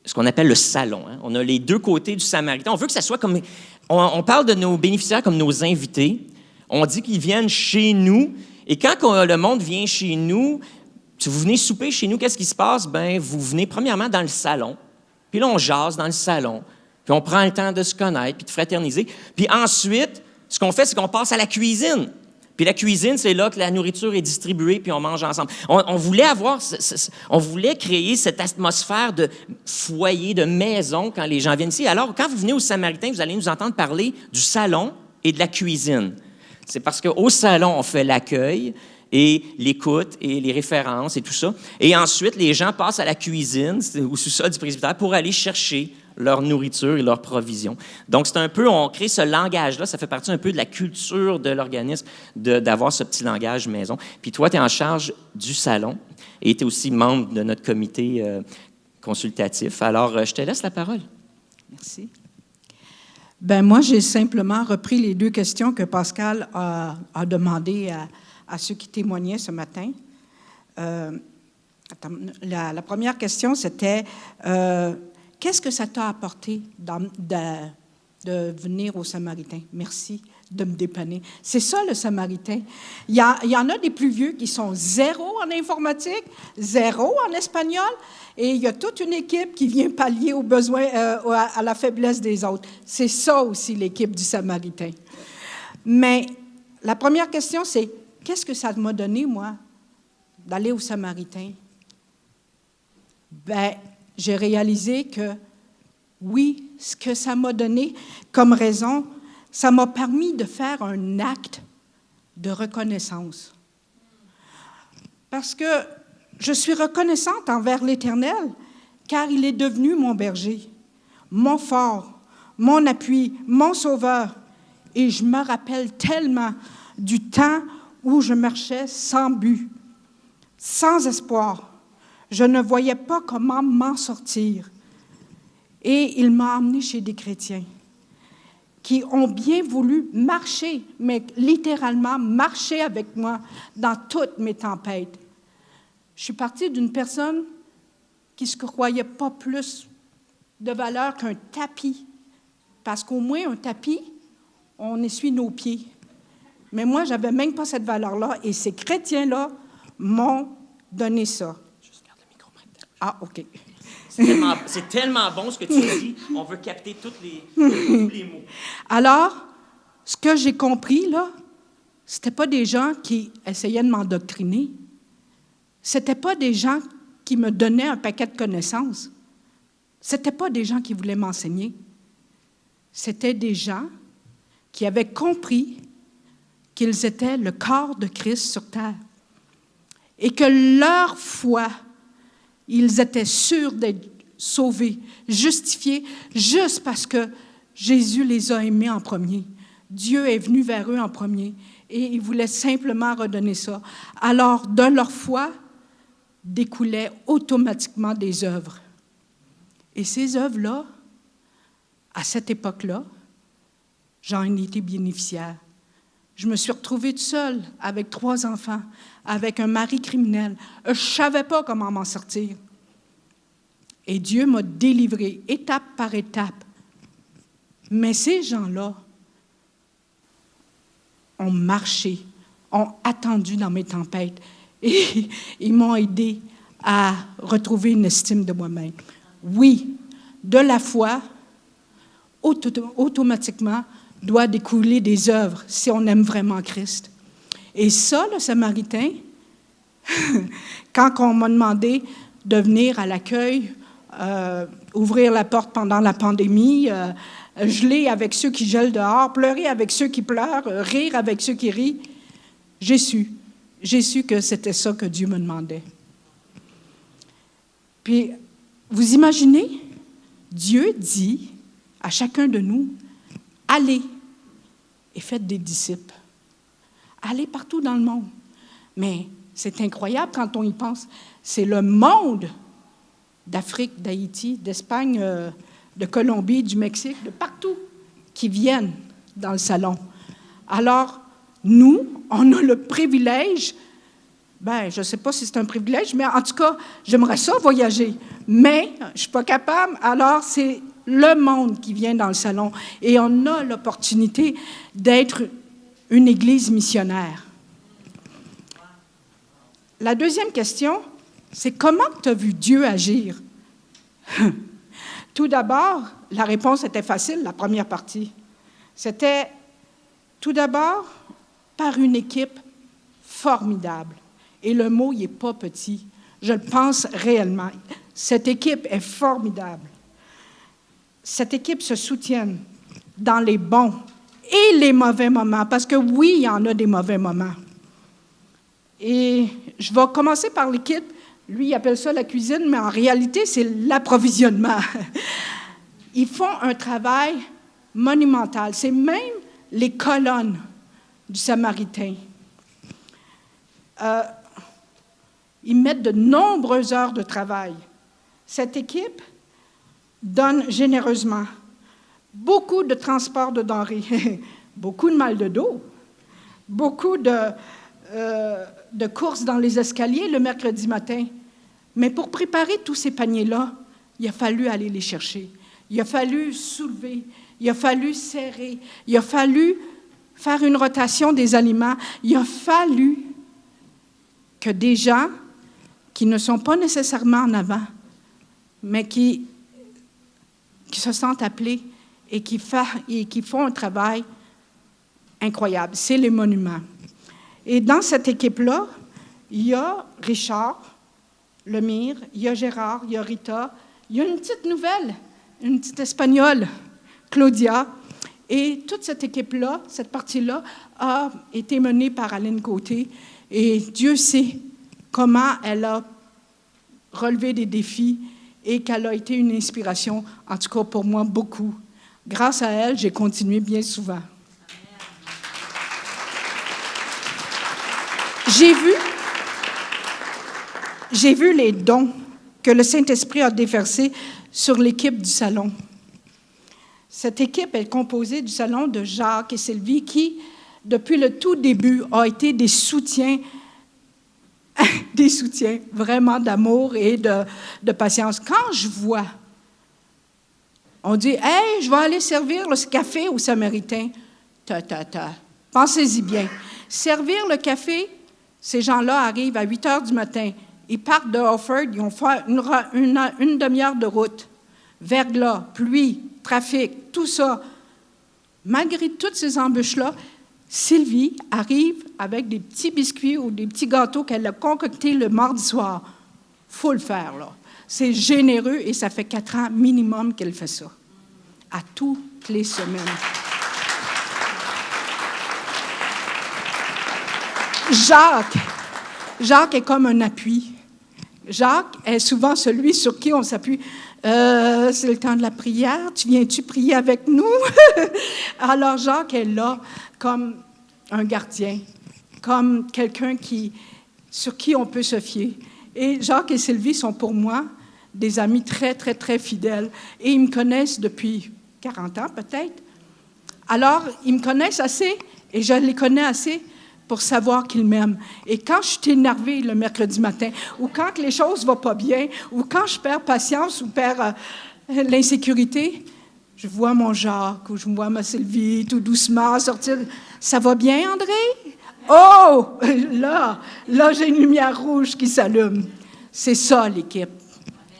ce qu'on appelle le salon. Hein? On a les deux côtés du Samaritain. On veut que ça soit comme... On parle de nos bénéficiaires comme nos invités. On dit qu'ils viennent chez nous. Et quand le monde vient chez nous, si vous venez souper chez nous, qu'est-ce qui se passe? Bien, vous venez premièrement dans le salon. Puis là, on jase dans le salon. Puis on prend le temps de se connaître, puis de fraterniser. Puis ensuite, ce qu'on fait, c'est qu'on passe à la cuisine. Puis la cuisine, c'est là que la nourriture est distribuée, puis on mange ensemble. On voulait on voulait créer cette atmosphère de foyer, de maison quand les gens viennent ici. Alors, quand vous venez au Samaritain, vous allez nous entendre parler du salon et de la cuisine. C'est parce qu'au salon, on fait l'accueil et l'écoute et les références et tout ça. Et ensuite, les gens passent à la cuisine, au sous-sol du presbytère, pour aller chercher leur nourriture et leur provision. Donc, c'est un peu, on crée ce langage-là, ça fait partie un peu de la culture de l'organisme d'avoir ce petit langage maison. Puis toi, tu es en charge du salon et tu es aussi membre de notre comité consultatif. Alors, je te laisse la parole. Merci. Ben moi, j'ai simplement repris les 2 questions que Pascal a demandées à ceux qui témoignaient ce matin. La première question, c'était qu'est-ce que ça t'a apporté de venir au Samaritain? Merci de me dépanner. C'est ça, le Samaritain. Il y en a des plus vieux qui sont 0 en informatique, 0 en espagnol, et il y a toute une équipe qui vient pallier aux besoins, à la faiblesse des autres. C'est ça aussi, l'équipe du Samaritain. Mais la première question, c'est qu'est-ce que ça m'a donné, moi, d'aller au Samaritain? Ben, j'ai réalisé que, oui, ce que ça m'a donné comme raison, ça m'a permis de faire un acte de reconnaissance. Parce que je suis reconnaissante envers l'Éternel, car il est devenu mon berger, mon fort, mon appui, mon sauveur. Et je me rappelle tellement du temps où je marchais sans but, sans espoir. Je ne voyais pas comment m'en sortir. Et il m'a emmenée chez des chrétiens qui ont bien voulu marcher, mais littéralement marcher avec moi dans toutes mes tempêtes. Je suis partie d'une personne qui ne se croyait pas plus de valeur qu'un tapis, parce qu'au moins un tapis, on essuie nos pieds. Mais moi, je n'avais même pas cette valeur-là, et ces chrétiens-là m'ont donné ça. Juste garde le micro près de toi. Ah, OK. C'est tellement bon ce que tu dis, on veut capter tous les mots. Alors, ce que j'ai compris, là, c'était pas des gens qui essayaient de m'endoctriner. C'était pas des gens qui me donnaient un paquet de connaissances. C'était pas des gens qui voulaient m'enseigner. C'était des gens qui avaient compris qu'ils étaient le corps de Christ sur terre et que leur foi, ils étaient sûrs d'être sauvés, justifiés, juste parce que Jésus les a aimés en premier. Dieu est venu vers eux en premier et il voulait simplement redonner ça. Alors, de leur foi, découlaient automatiquement des œuvres. Et ces œuvres-là, à cette époque-là, j'en ai été bénéficiaire. Je me suis retrouvée toute seule avec 3 enfants, avec un mari criminel. Je ne savais pas comment m'en sortir. Et Dieu m'a délivrée étape par étape. Mais ces gens-là ont marché, ont attendu dans mes tempêtes et ils m'ont aidé à retrouver une estime de moi-même. Oui, de la foi, automatiquement, doit découler des œuvres si on aime vraiment Christ. Et ça, le Samaritain, quand on m'a demandé de venir à l'accueil, ouvrir la porte pendant la pandémie, geler avec ceux qui gèlent dehors, pleurer avec ceux qui pleurent, rire avec ceux qui rient, j'ai su que c'était ça que Dieu me demandait. Puis, vous imaginez, Dieu dit à chacun de nous, allez et faites des disciples. Allez partout dans le monde. Mais c'est incroyable quand on y pense. C'est le monde d'Afrique, d'Haïti, d'Espagne, de Colombie, du Mexique, de partout, qui viennent dans le salon. Alors, nous, on a le privilège, je ne sais pas si c'est un privilège, mais en tout cas, j'aimerais ça voyager. Mais je ne suis pas capable, alors c'est le monde qui vient dans le salon. Et on a l'opportunité d'être une église missionnaire. La deuxième question, c'est comment tu as vu Dieu agir? Tout d'abord, la réponse était facile, la première partie. C'était, tout d'abord, par une équipe formidable. Et le mot, il n'est pas petit. Je le pense réellement. Cette équipe est formidable. Cette équipe se soutient dans les bons et les mauvais moments, parce que oui, il y en a des mauvais moments. Et je vais commencer par l'équipe. Lui, il appelle ça la cuisine, mais en réalité, c'est l'approvisionnement. Ils font un travail monumental. C'est même les colonnes du Samaritain. Ils mettent de nombreuses heures de travail. Cette équipe donne généreusement beaucoup de transport de denrées, beaucoup de mal de dos, beaucoup de courses dans les escaliers le mercredi matin. Mais pour préparer tous ces paniers-là, il a fallu aller les chercher. Il a fallu soulever, il a fallu serrer, il a fallu faire une rotation des aliments. Il a fallu que des gens qui ne sont pas nécessairement en avant, mais qui se sentent appelés et qui font un travail incroyable. C'est les monuments. Et dans cette équipe-là, il y a Richard Lemire, il y a Gérard, il y a Rita, il y a une petite nouvelle, une petite Espagnole, Claudia. Et toute cette équipe-là, cette partie-là, a été menée par Aline Côté. Et Dieu sait comment elle a relevé des défis et qu'elle a été une inspiration, en tout cas pour moi, beaucoup. Grâce à elle, j'ai continué bien souvent. J'ai vu les dons que le Saint-Esprit a déversés sur l'équipe du salon. Cette équipe est composée du salon de Jacques et Sylvie qui, depuis le tout début, ont été des soutiens vraiment d'amour et de patience. Quand je vois, on dit « Hey, je vais aller servir le café au Samaritain. » Pensez-y bien. Servir le café, ces gens-là arrivent à 8 heures du matin. Ils partent de Offord, ils ont fait une demi-heure de route. Verglas, pluie, trafic, tout ça. Malgré toutes ces embûches-là, Sylvie arrive avec des petits biscuits ou des petits gâteaux qu'elle a concoctés le mardi soir. Il faut le faire, là. C'est généreux et ça fait 4 ans minimum qu'elle fait ça. À toutes les semaines. Jacques est comme un appui. Jacques est souvent celui sur qui on s'appuie. C'est le temps de la prière, viens-tu prier avec nous? Alors Jacques est là comme un gardien, comme quelqu'un sur qui on peut se fier. Et Jacques et Sylvie sont pour moi des amis très, très, très fidèles. Et ils me connaissent depuis 40 ans peut-être. Alors, ils me connaissent assez et je les connais assez pour savoir qu'ils m'aiment. Et quand je suis énervée le mercredi matin, ou quand les choses ne vont pas bien, ou quand je perds patience ou perds l'insécurité, je vois mon Jacques ou je vois ma Sylvie tout doucement sortir. « Ça va bien, André? » Oh! Là, j'ai une lumière rouge qui s'allume. C'est ça, l'équipe.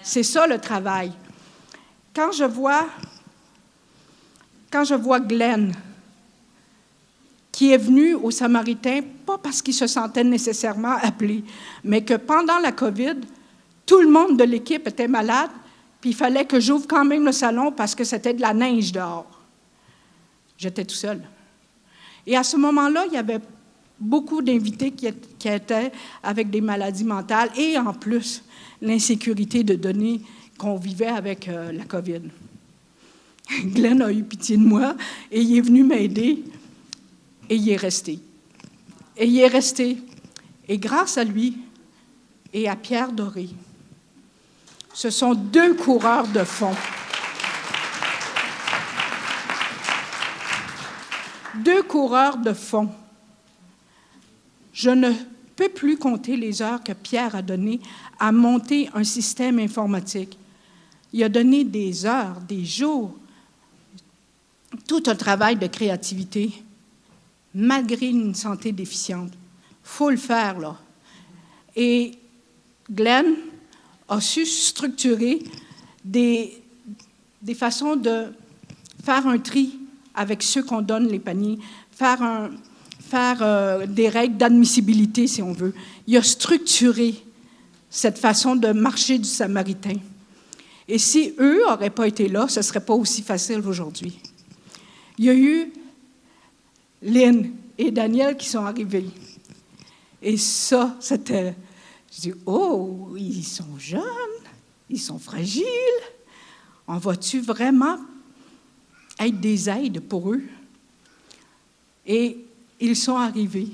C'est ça, le travail. Quand je vois Glenn, qui est venu au Samaritain, pas parce qu'il se sentait nécessairement appelé, mais que pendant la COVID, tout le monde de l'équipe était malade, puis il fallait que j'ouvre quand même le salon parce que c'était de la neige dehors. J'étais tout seul. Et à ce moment-là, il y avait beaucoup d'invités qui étaient avec des maladies mentales et en plus, l'insécurité de données qu'on vivait avec la COVID. Glenn a eu pitié de moi et il est venu m'aider. Et il est resté. Et il est resté. Et grâce à lui et à Pierre Doré, ce sont 2 coureurs de fond. 2 coureurs de fond. Je ne peux plus compter les heures que Pierre a données à monter un système informatique. Il a donné des heures, des jours, tout un travail de créativité. Malgré une santé déficiente. Il faut le faire, là. Et Glenn a su structurer des façons de faire un tri avec ceux qu'on donne les paniers, faire faire des règles d'admissibilité, si on veut. Il a structuré cette façon de marcher du Samaritain. Et si eux n'auraient pas été là, ce ne serait pas aussi facile aujourd'hui. Il y a eu Lynn et Daniel qui sont arrivés. Et ça, c'était... Je dis, oh, ils sont jeunes, ils sont fragiles. On va-tu vraiment être des aides pour eux? Et ils sont arrivés.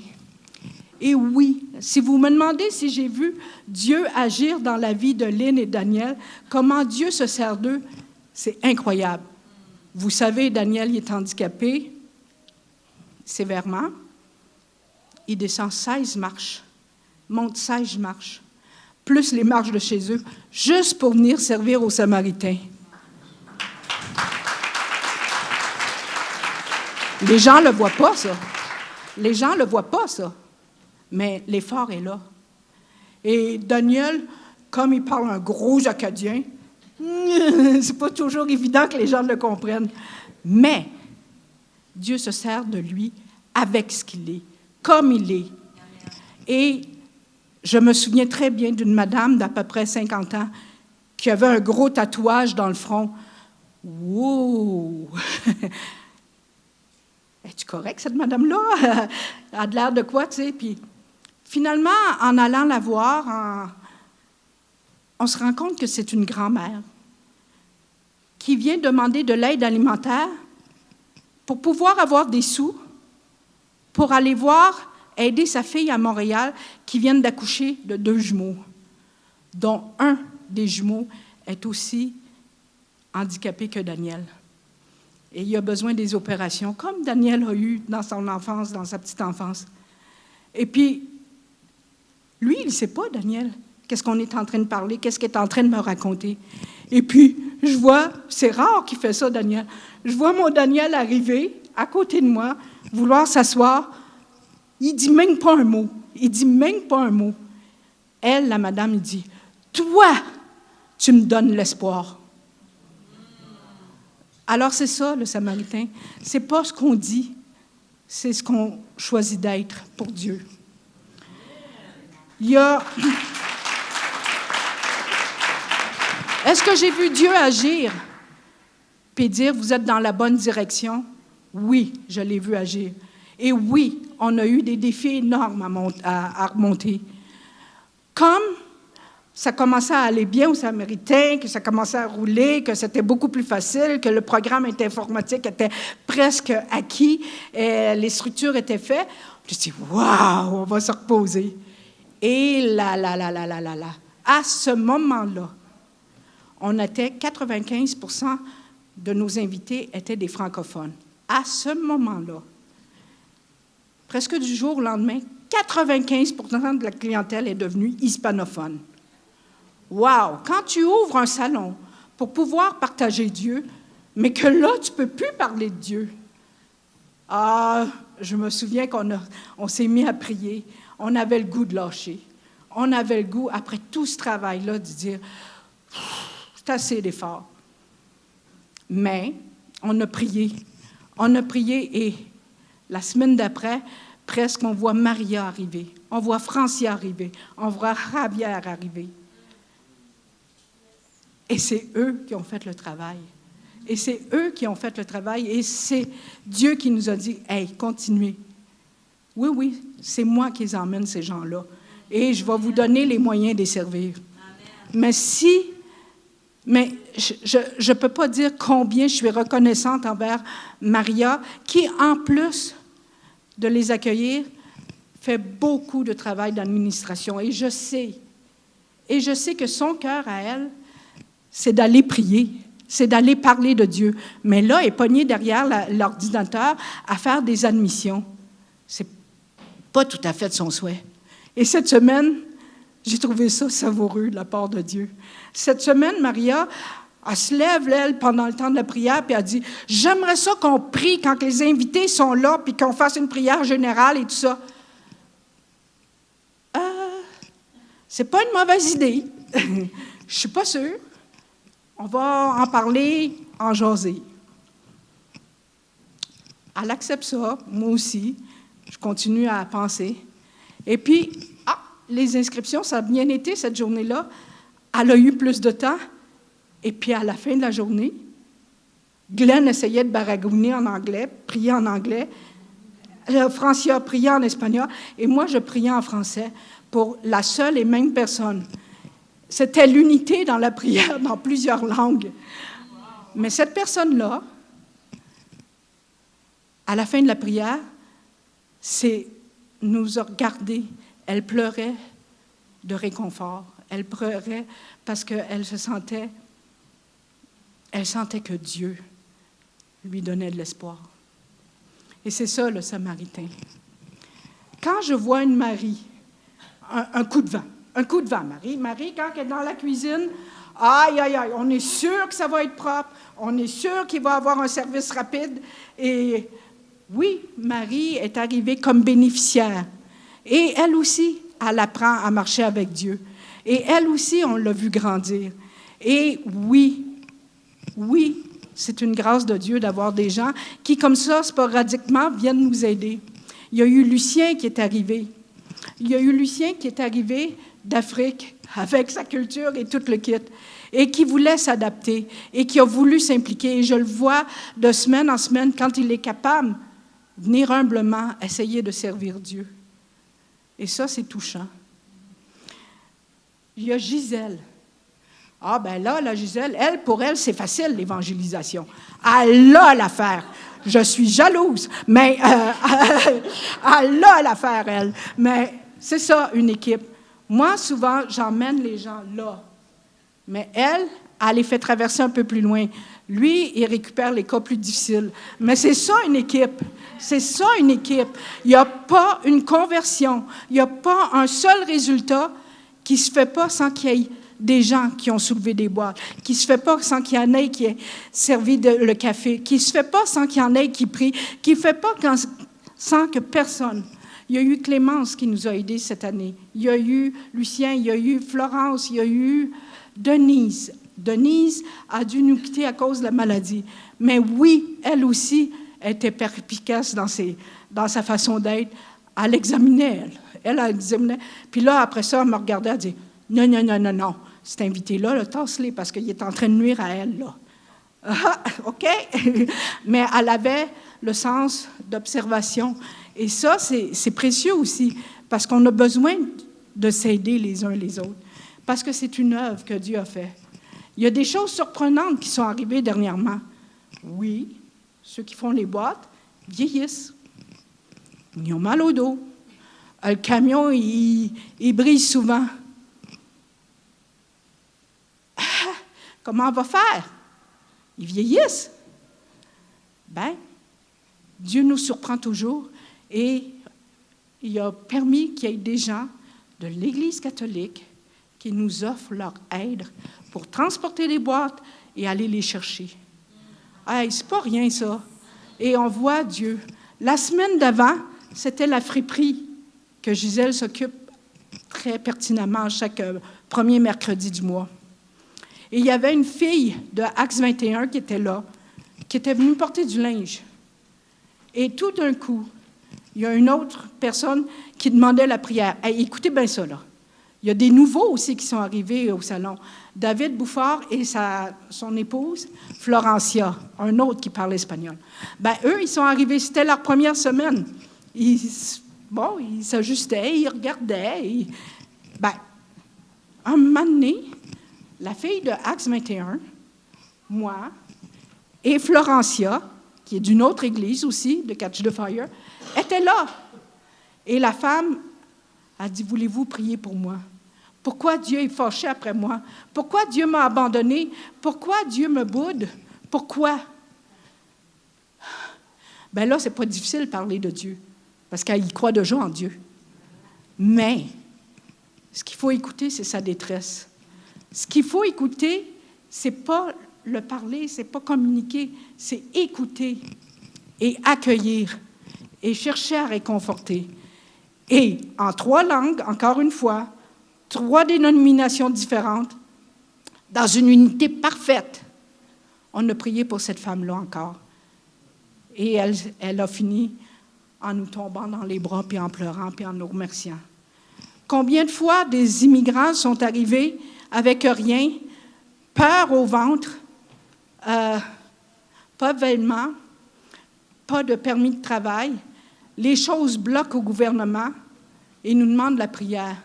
Et oui, si vous me demandez si j'ai vu Dieu agir dans la vie de Lynn et Daniel, comment Dieu se sert d'eux, c'est incroyable. Vous savez, Daniel il est handicapé sévèrement. Il descend 16 marches, monte 16 marches, plus les marches de chez eux, juste pour venir servir aux Samaritains. Les gens ne le voient pas, ça. Les gens ne le voient pas, ça. Mais l'effort est là. Et Daniel, comme il parle un gros acadien, c'est pas toujours évident que les gens le comprennent. Mais Dieu se sert de lui avec ce qu'il est, comme il est. Et je me souviens très bien d'une madame d'à peu près 50 ans qui avait un gros tatouage dans le front. Wow! Es-tu correcte, cette madame-là? Elle a de l'air de quoi, tu sais? Puis finalement, en allant la voir, on se rend compte que c'est une grand-mère qui vient demander de l'aide alimentaire pour pouvoir avoir des sous, pour aller voir, aider sa fille à Montréal qui vient d'accoucher de 2 jumeaux, dont un des jumeaux est aussi handicapé que Daniel. Et il a besoin des opérations, comme Daniel a eu dans son enfance, dans sa petite enfance. Et puis, lui, il ne sait pas, Daniel, qu'est-ce qu'on est en train de parler, qu'est-ce qu'il est en train de me raconter. Et puis, je vois, c'est rare qu'il fait ça, Daniel, je vois mon Daniel arriver à côté de moi, vouloir s'asseoir. Il ne dit même pas un mot. Il dit même pas un mot. Elle, la madame, il dit, « Toi, tu me donnes l'espoir. » Alors, c'est ça, le Samaritain. C'est pas ce qu'on dit, c'est ce qu'on choisit d'être pour Dieu. Il y a... Est-ce que j'ai vu Dieu agir? Puis dire, vous êtes dans la bonne direction? Oui, je l'ai vu agir. Et oui, on a eu des défis énormes à remonter. Comme ça commençait à aller bien aux Samaritains, que ça commençait à rouler, que c'était beaucoup plus facile, que le programme informatique était presque acquis, et les structures étaient faites. Je me suis dit, waouh, on va se reposer. Et là, à ce moment-là, on était 95% de nos invités étaient des francophones. À ce moment-là, presque du jour au lendemain, 95% de la clientèle est devenue hispanophone. Wow! Quand tu ouvres un salon pour pouvoir partager Dieu, mais que là, tu ne peux plus parler de Dieu. Ah, je me souviens qu'on s'est mis à prier. On avait le goût de lâcher. On avait le goût, après tout ce travail-là, de dire « c'est assez d'efforts ». Mais on a prié. On a prié et la semaine d'après, presque, on voit Maria arriver. On voit Francia arriver. On voit Javier arriver. Et c'est eux qui ont fait le travail. Et c'est eux qui ont fait le travail. Et c'est Dieu qui nous a dit, « Hey, continuez. » Oui, c'est moi qui les emmène, ces gens-là. Et je vais vous donner les moyens de les servir. Amen. Mais je ne peux pas dire combien je suis reconnaissante envers Maria, qui, en plus de les accueillir, fait beaucoup de travail d'administration. Et je sais que son cœur à elle, c'est d'aller prier, c'est d'aller parler de Dieu. Mais là, elle est pognée derrière l'ordinateur à faire des admissions. C'est pas tout à fait son souhait. Et cette semaine, j'ai trouvé ça savoureux de la part de Dieu. Cette semaine, Maria, elle se lève, elle, pendant le temps de la prière, puis elle dit, « J'aimerais ça qu'on prie quand les invités sont là, puis qu'on fasse une prière générale et tout ça. » C'est pas une mauvaise idée. Je suis pas sûre. On va en parler, en jaser. Elle accepte ça, moi aussi. Je continue à penser. Et puis, les inscriptions, ça a bien été cette journée-là. Elle a eu plus de temps. Et puis, à la fin de la journée, Glenn essayait de baragouiner en anglais, prier en anglais. Francia priait en espagnol. Et moi, je priais en français pour la seule et même personne. C'était l'unité dans la prière, dans plusieurs langues. Mais cette personne-là, à la fin de la prière, nous a regardés. Elle pleurait de réconfort. Elle pleurait parce qu'elle sentait que Dieu lui donnait de l'espoir. Et c'est ça, le Samaritain. Quand je vois une Marie, un coup de vent, Marie, quand elle est dans la cuisine, aïe, on est sûr que ça va être propre, on est sûr qu'il va y avoir un service rapide. Et oui, Marie est arrivée comme bénéficiaire. Et elle aussi, elle apprend à marcher avec Dieu. Et elle aussi, on l'a vu grandir. Et oui, c'est une grâce de Dieu d'avoir des gens qui, comme ça, sporadiquement, viennent nous aider. Il y a eu Lucien qui est arrivé. D'Afrique, avec sa culture et tout le kit, et qui voulait s'adapter, et qui a voulu s'impliquer. Et je le vois de semaine en semaine, quand il est capable, venir humblement essayer de servir Dieu. Et ça, c'est touchant. Il y a Gisèle. La Gisèle, pour elle, c'est facile, l'évangélisation. Elle a l'affaire. Je suis jalouse, mais elle a l'affaire, elle. Mais c'est ça, une équipe. Moi, souvent, j'emmène les gens là. Mais elle les fait traverser un peu plus loin. Lui, il récupère les cas plus difficiles. Mais c'est ça, une équipe. Il n'y a pas une conversion. Il n'y a pas un seul résultat qui ne se fait pas sans qu'il y ait des gens qui ont soulevé des boîtes, qui ne se fait pas sans qu'il y en ait qui aient servi le café, qui ne se fait pas sans qu'il y en ait qui prient, qui ne se fait pas sans que personne. Il y a eu Clémence qui nous a aidés cette année. Il y a eu Lucien, il y a eu Florence, il y a eu Denise. Denise a dû nous quitter à cause de la maladie. Mais oui, elle aussi était perspicace dans sa façon d'être. Elle l'examinait, elle examinait. Puis là, après ça, elle me regardait, elle dit « Non, cet invité-là, tasse-les parce qu'il est en train de nuire à elle, là. » OK? Mais elle avait le sens d'observation. Et ça, c'est précieux aussi, parce qu'on a besoin de s'aider les uns les autres, parce que c'est une œuvre que Dieu a faite. Il y a des choses surprenantes qui sont arrivées dernièrement. Oui, ceux qui font les boîtes vieillissent. Ils ont mal au dos. Le camion, il brise souvent. Comment on va faire? Ils vieillissent. Dieu nous surprend toujours et il a permis qu'il y ait des gens de l'Église catholique qui nous offrent leur aide pour transporter les boîtes et aller les chercher. C'est pas rien, ça. Et on voit Dieu. La semaine d'avant, c'était la friperie que Gisèle s'occupe très pertinemment chaque premier mercredi du mois. Et il y avait une fille de Acts 21 qui était là, qui était venue porter du linge. Et tout d'un coup, il y a une autre personne qui demandait la prière. Écoutez bien ça, là. Il y a des nouveaux aussi qui sont arrivés au salon. David Bouffard et son épouse, Florencia, un autre qui parle espagnol. Eux, ils sont arrivés, c'était leur première semaine. Ils s'ajustaient, ils regardaient. Un moment donné, la fille de Acts 21, moi, et Florencia, qui est d'une autre église aussi, de Catch the Fire, étaient là. Et la femme a dit, voulez-vous prier pour moi? Pourquoi Dieu est fâché après moi? Pourquoi Dieu m'a abandonné? Pourquoi Dieu me boude? Pourquoi? Là, c'est pas difficile de parler de Dieu, parce qu'elle croit déjà en Dieu. Mais, ce qu'il faut écouter, c'est sa détresse. Ce qu'il faut écouter, c'est pas le parler, c'est pas communiquer, c'est écouter et accueillir et chercher à réconforter. Et en 3 langues, encore une fois, 3 dénominations différentes, dans une unité parfaite, on a prié pour cette femme-là encore. Et elle a fini en nous tombant dans les bras, puis en pleurant, puis en nous remerciant. Combien de fois des immigrants sont arrivés avec rien, peur au ventre, pas de vêtements, pas de permis de travail, les choses bloquent au gouvernement et nous demandent la prière.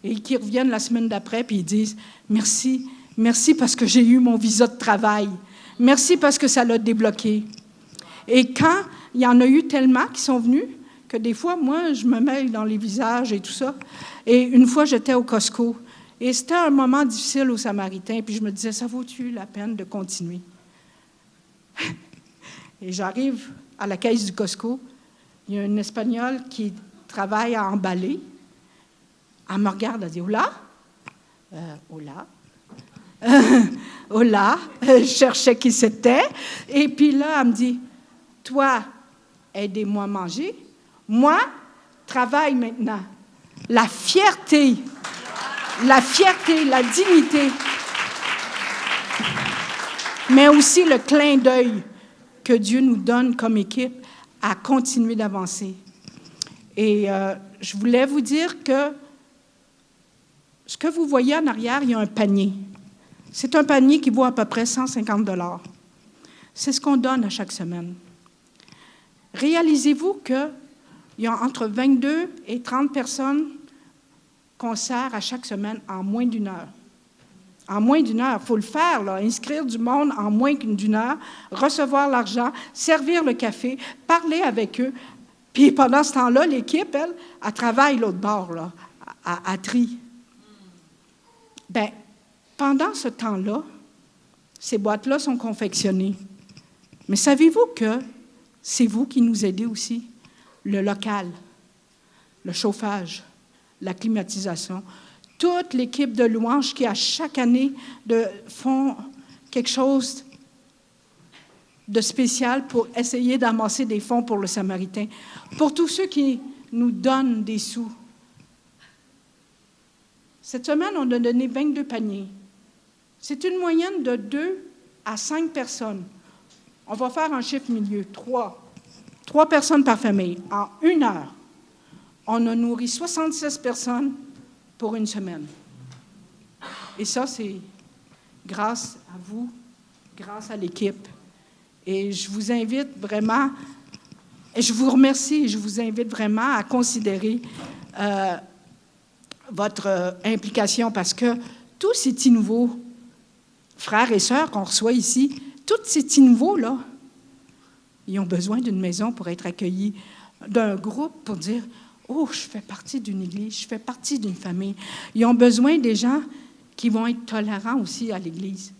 Et qui reviennent la semaine d'après puis ils disent « Merci, merci parce que j'ai eu mon visa de travail. Merci parce que ça l'a débloqué. » Et quand il y en a eu tellement qui sont venus, que des fois, moi, je me mêle dans les visages et tout ça. Et une fois, j'étais au Costco. Et c'était un moment difficile aux Samaritains. Puis je me disais, ça vaut-tu la peine de continuer? Et j'arrive à la caisse du Costco. Il y a une Espagnole qui travaille à emballer. Elle me regarde, elle dit, hola? Hola? Hola? Je cherchais qui c'était. Et puis là, elle me dit, toi, aidez-moi à manger. Moi, travaille maintenant. La fierté, la dignité, mais aussi le clin d'œil que Dieu nous donne comme équipe à continuer d'avancer. Et je voulais vous dire que ce que vous voyez en arrière, il y a un panier. C'est un panier qui vaut à peu près 150 $. C'est ce qu'on donne à chaque semaine. Réalisez-vous qu'il y a entre 22 et 30 personnes qu'on sert à chaque semaine en moins d'une heure. En moins d'une heure, il faut le faire, là, inscrire du monde en moins d'une heure, recevoir l'argent, servir le café, parler avec eux. Puis pendant ce temps-là, l'équipe, elle travaille l'autre bord, là, à tri. Bien, pendant ce temps-là, ces boîtes-là sont confectionnées. Mais savez-vous que c'est vous qui nous aidez aussi? Le local, le chauffage, la climatisation, toute l'équipe de louanges qui, à chaque année, font quelque chose de spécial pour essayer d'amasser des fonds pour le Samaritain. Pour tous ceux qui nous donnent des sous. Cette semaine, on a donné 22 paniers. C'est une moyenne de 2 à 5 personnes. On va faire un chiffre milieu, 3. 3 personnes par famille. En 1 heure, on a nourri 76 personnes pour une semaine. Et ça, c'est grâce à vous, grâce à l'équipe. Et je vous invite vraiment, et je vous remercie, et je vous invite vraiment à considérer votre implication parce que tous ces petits nouveaux frères et sœurs qu'on reçoit ici, tous ces petits nouveaux-là, ils ont besoin d'une maison pour être accueillis, d'un groupe pour dire « Oh, je fais partie d'une église, je fais partie d'une famille. » Ils ont besoin des gens qui vont être tolérants aussi à l'église.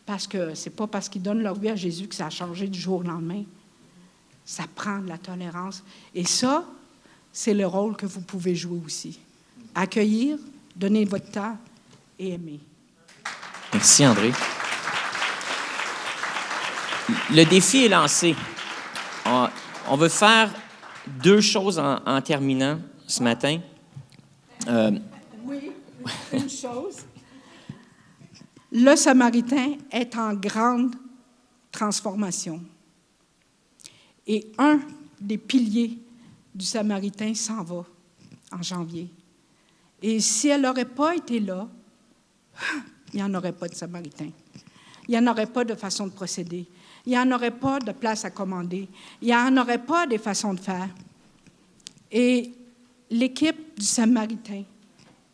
Parce que ce n'est pas parce qu'ils donnent leur vie à Jésus que ça a changé du jour au lendemain. Ça prend de la tolérance. Et ça, c'est le rôle que vous pouvez jouer aussi. Accueillir, donner votre temps et aimer. Merci, André. Le défi est lancé. On veut faire 2 choses en terminant ce matin. Oui, une chose. Le Samaritain est en grande transformation. Et un des piliers du Samaritain s'en va en janvier. Et si elle n'aurait pas été là, il n'y en aurait pas de Samaritain. Il n'y en aurait pas de façon de procéder. Il n'y en aurait pas de place à commander. Il n'y en aurait pas des façons de faire. Et l'équipe du Samaritain,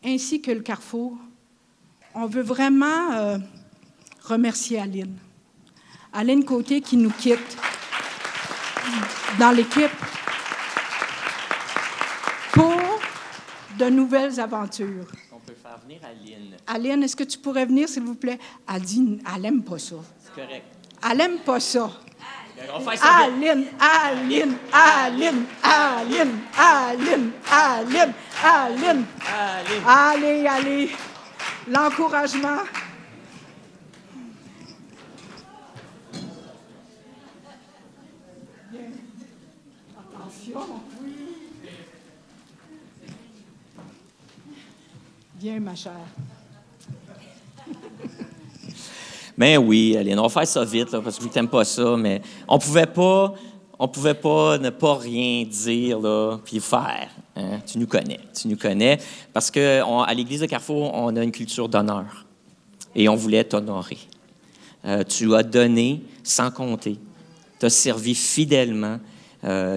ainsi que le Carrefour, on veut vraiment remercier Aline. Aline Côté qui nous quitte dans l'équipe pour de nouvelles aventures. On peut faire venir Aline. Aline, est-ce que tu pourrais venir, s'il vous plaît? Elle dit, elle n'aime pas ça. C'est correct. Elle n'aime pas ça. On va faire ça vite. Aline, Aline, Aline, Aline, Aline, Aline, Aline. Allez, allez. L'encouragement. Bien. Attention. Oui. Viens, ma chère. Ben oui, Aline, on va faire ça vite, là, parce que tu n'aimes pas ça, mais on pouvait pas on pouvait pas ne pas rien dire, là, puis faire. Hein? Tu nous connais. Parce qu'à l'Église de Carrefour, on a une culture d'honneur. Et on voulait t'honorer. Tu as donné sans compter. Tu as servi fidèlement.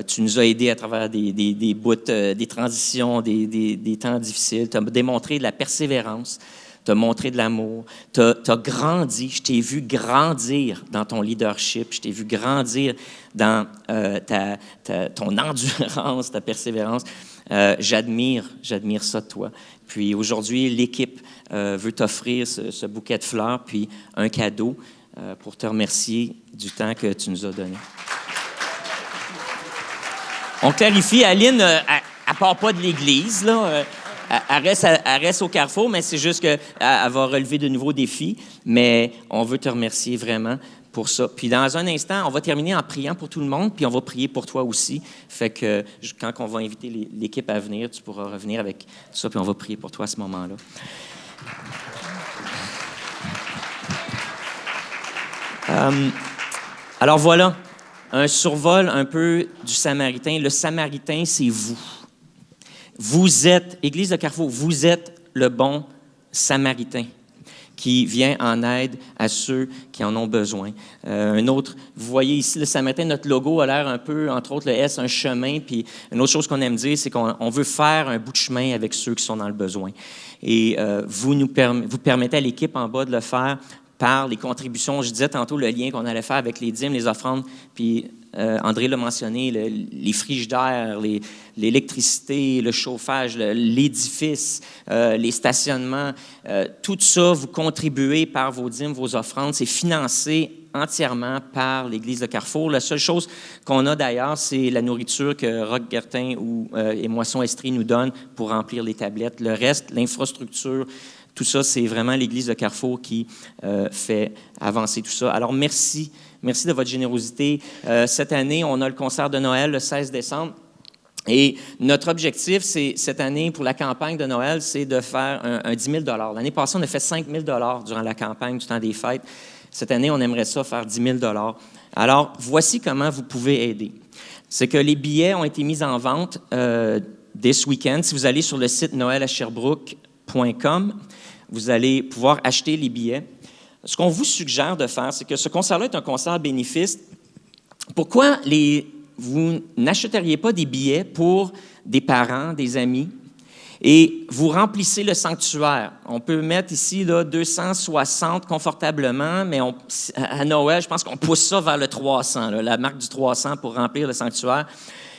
Tu nous as aidés à travers des bouts, des transitions, des temps difficiles. Tu as démontré de la persévérance. Tu as montré de l'amour. Tu as grandi. Je t'ai vu grandir dans ton leadership. Je t'ai vu grandir dans ton endurance, ta persévérance. J'admire ça de toi. Puis aujourd'hui, l'équipe veut t'offrir ce bouquet de fleurs, puis un cadeau pour te remercier du temps que tu nous as donné. On clarifie, Aline, elle part pas de l'Église, là. Elle reste au Carrefour, mais c'est juste qu'elle va relever de nouveaux défis. Mais on veut te remercier vraiment pour ça. Puis dans un instant, on va terminer en priant pour tout le monde, puis on va prier pour toi aussi. Fait que quand on va inviter l'équipe à venir, tu pourras revenir avec tout ça, puis on va prier pour toi à ce moment-là. Alors voilà, un survol un peu du Samaritain. Le Samaritain, c'est vous. Vous êtes, Église de Carrefour, vous êtes le bon Samaritain qui vient en aide à ceux qui en ont besoin. Un autre, vous voyez ici le Samaritain, notre logo a l'air un peu, entre autres le S, un chemin. Puis une autre chose qu'on aime dire, c'est qu'on veut faire un bout de chemin avec ceux qui sont dans le besoin. Et vous permettez à l'équipe en bas de le faire par les contributions. Je disais tantôt le lien qu'on allait faire avec les dîmes, les offrandes, puis André l'a mentionné, les frigidaires, l'électricité, le chauffage, l'édifice, les stationnements, tout ça, vous contribuez par vos dîmes, vos offrandes. C'est financé entièrement par l'Église de Carrefour. La seule chose qu'on a d'ailleurs, c'est la nourriture que Roch Gertin et Moisson Estrie nous donnent pour remplir les tablettes. Le reste, l'infrastructure, tout ça, c'est vraiment l'Église de Carrefour qui fait avancer tout ça. Alors, merci de votre générosité. Cette année, on a le concert de Noël le 16 décembre. Et notre objectif, c'est cette année, pour la campagne de Noël, c'est de faire un 10 000 $. L'année passée, on a fait 5 000 $ durant la campagne du temps des fêtes. Cette année, on aimerait ça faire 10 000 $. Alors, voici comment vous pouvez aider. C'est que les billets ont été mis en vente dès ce week-end. Si vous allez sur le site noelacherbrook.com, vous allez pouvoir acheter les billets. Ce qu'on vous suggère de faire, c'est que ce concert-là est un concert bénéfice. Pourquoi vous n'achèteriez pas des billets pour des parents, des amis, et vous remplissez le sanctuaire? On peut mettre ici là, 260 confortablement, mais à Noël, je pense qu'on pousse ça vers le 300, là, la marque du 300 pour remplir le sanctuaire.